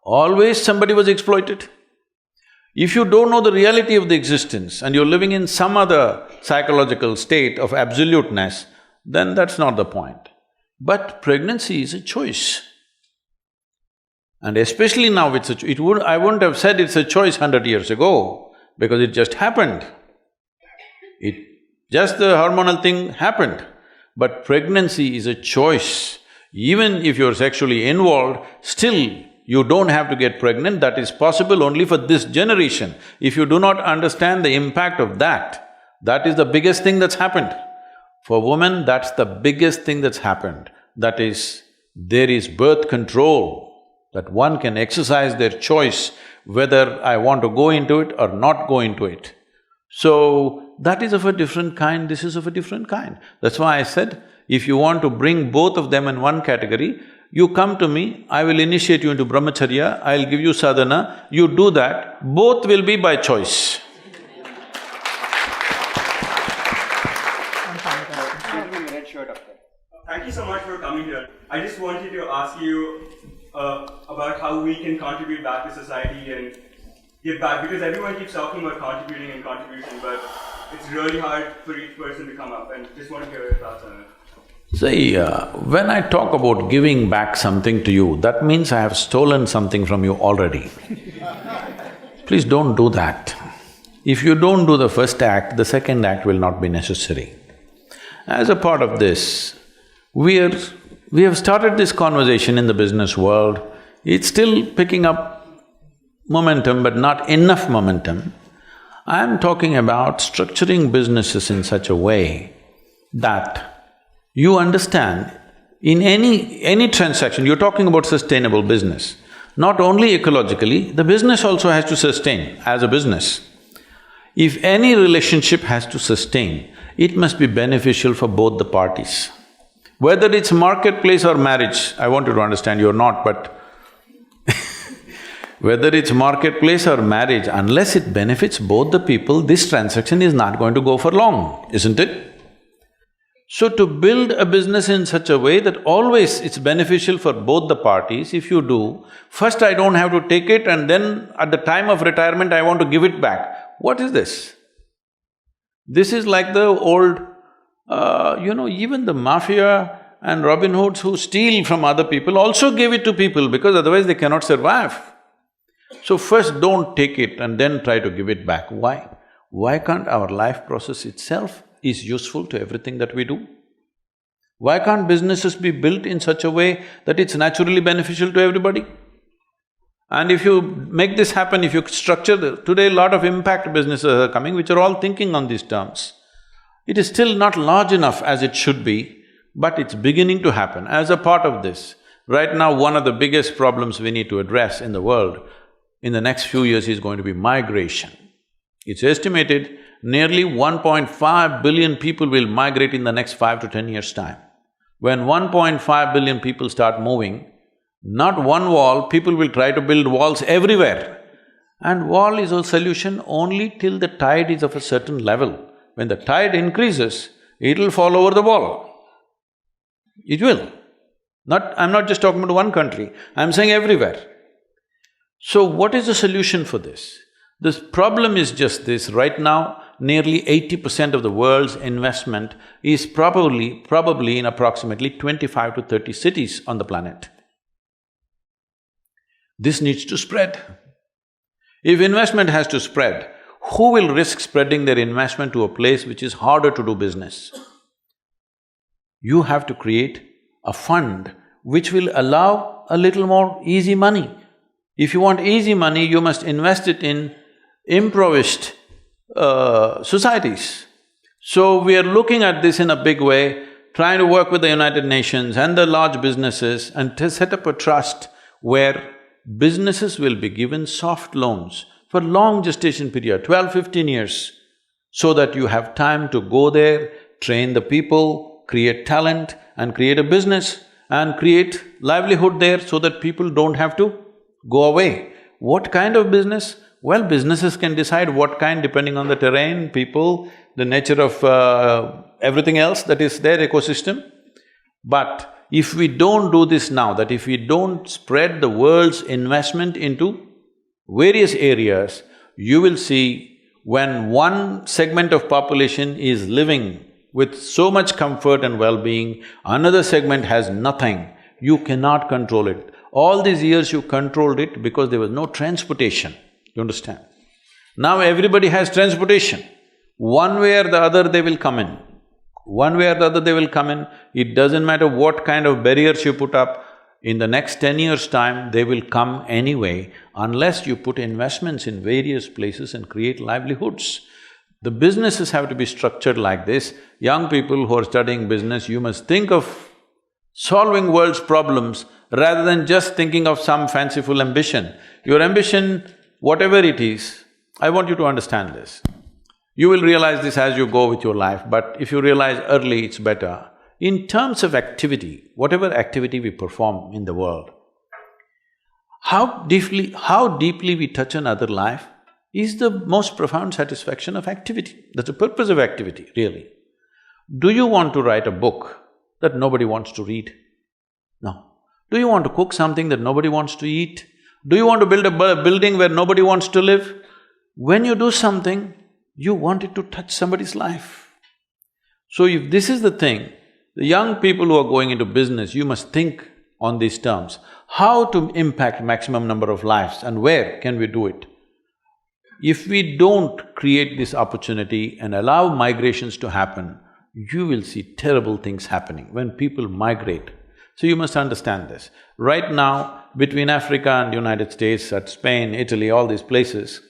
Always somebody was exploited. If you don't know the reality of the existence and you're living in some other psychological state of absoluteness, then that's not the point. But pregnancy is a choice. And especially now I wouldn't have said it's a choice 100 years ago, because it just happened. Just the hormonal thing happened. But pregnancy is a choice. Even if you're sexually involved, still you don't have to get pregnant. That is possible only for this generation. If you do not understand the impact of that, that is the biggest thing that's happened. For women, that's the biggest thing that's happened. That is, there is birth control, that one can exercise their choice whether I want to go into it or not go into it. So, that is of a different kind, this is of a different kind. That's why I said, if you want to bring both of them in one category, you come to me, I will initiate you into brahmacharya, I'll give you sadhana, you do that, both will be by choice. Thank you so much for coming here. I just wanted to ask you about how we can contribute back to society and give back, because everyone keeps talking about contributing and contribution, but it's really hard for each person to come up, and just want to hear your thoughts on it. See, when I talk about giving back something to you, that means I have stolen something from you already. Please don't do that. If you don't do the first act, the second act will not be necessary. As a part of this, we have started this conversation in the business world. It's still picking up momentum, but not enough momentum. I'm talking about structuring businesses in such a way that you understand, in any transaction, you're talking about sustainable business. Not only ecologically, the business also has to sustain as a business. If any relationship has to sustain, it must be beneficial for both the parties. Whether it's marketplace or marriage, I want you to understand, you're not, but whether it's marketplace or marriage, unless it benefits both the people, this transaction is not going to go for long, isn't it? So to build a business in such a way that always it's beneficial for both the parties, if you do, first I don't have to take it and then at the time of retirement I want to give it back. What is this? This is like the old, even the mafia and Robin Hoods who steal from other people also give it to people because otherwise they cannot survive. So first don't take it and then try to give it back. Why? Why can't our life process itself is useful to everything that we do? Why can't businesses be built in such a way that it's naturally beneficial to everybody? And if you make this happen, if you structure today a lot of impact businesses are coming which are all thinking on these terms. It is still not large enough as it should be, but it's beginning to happen. As a part of this, right now one of the biggest problems we need to address in the world in the next few years is going to be migration. It's estimated nearly 1.5 billion people will migrate in the next 5 to 10 years' time. When 1.5 billion people start moving, not one wall, people will try to build walls everywhere. And wall is a solution only till the tide is of a certain level. When the tide increases, it'll fall over the wall. It will. I'm not just talking about one country, I'm saying everywhere. So what is the solution for this? This problem is just this, right now, nearly 80% of the world's investment is probably in approximately 25 to 30 cities on the planet. This needs to spread. If investment has to spread, who will risk spreading their investment to a place which is harder to do business? You have to create a fund which will allow a little more easy money. If you want easy money, you must invest it in impoverished societies. So we are looking at this in a big way, trying to work with the United Nations and the large businesses and to set up a trust where businesses will be given soft loans for long gestation period, 12-15 years, so that you have time to go there, train the people, create talent and create a business and create livelihood there so that people don't have to go away. What kind of business? Well, businesses can decide what kind depending on the terrain, people, the nature of everything else that is their ecosystem. But if we don't do this now, that if we don't spread the world's investment into various areas, you will see when one segment of population is living with so much comfort and well-being, another segment has nothing, you cannot control it. All these years you controlled it because there was no transportation, you understand? Now everybody has transportation. One way or the other they will come in. One way or the other they will come in. It doesn't matter what kind of barriers you put up, in the next 10 years' time, they will come anyway unless you put investments in various places and create livelihoods. The businesses have to be structured like this. Young people who are studying business, you must think of solving world's problems rather than just thinking of some fanciful ambition. Your ambition, whatever it is, I want you to understand this. You will realize this as you go with your life, but if you realize early, it's better. In terms of activity, whatever activity we perform in the world, how deeply we touch another life is the most profound satisfaction of activity. That's the purpose of activity, really. Do you want to write a book that nobody wants to read? No. Do you want to cook something that nobody wants to eat? Do you want to build a building where nobody wants to live? When you do something, you want it to touch somebody's life. So if this is the thing, the young people who are going into business, you must think on these terms. How to impact maximum number of lives and where can we do it? If we don't create this opportunity and allow migrations to happen, you will see terrible things happening when people migrate. So you must understand this. Right now, between Africa and United States, at Spain, Italy, all these places,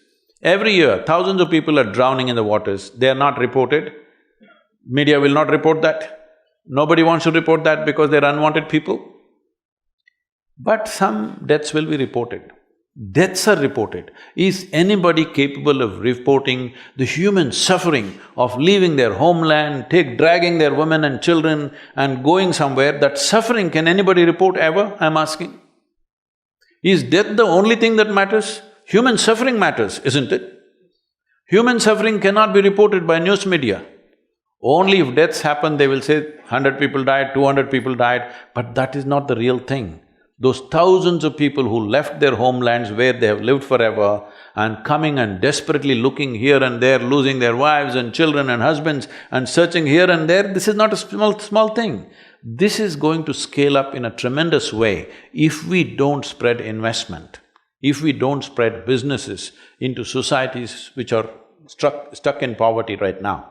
every year thousands of people are drowning in the waters. They are not reported. Media will not report that. Nobody wants to report that because they're unwanted people. But some deaths will be reported. Deaths are reported. Is anybody capable of reporting the human suffering of leaving their homeland, dragging their women and children and going somewhere? That suffering, can anybody report ever, I'm asking? Is death the only thing that matters? Human suffering matters, isn't it? Human suffering cannot be reported by news media. Only if deaths happen, they will say 100 people died, 200 people died, but that is not the real thing. Those thousands of people who left their homelands where they have lived forever and coming and desperately looking here and there, losing their wives and children and husbands and searching here and there, this is not a small thing. This is going to scale up in a tremendous way if we don't spread investment, if we don't spread businesses into societies which are stuck in poverty right now.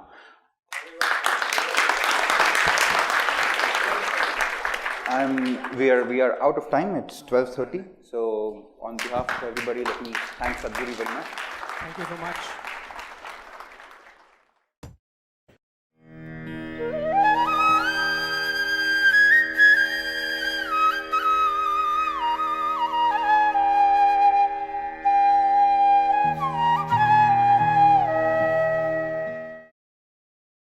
We are out of time, it's 12:30. So on behalf of everybody, let me thank Sadhguru very much. Thank you so much.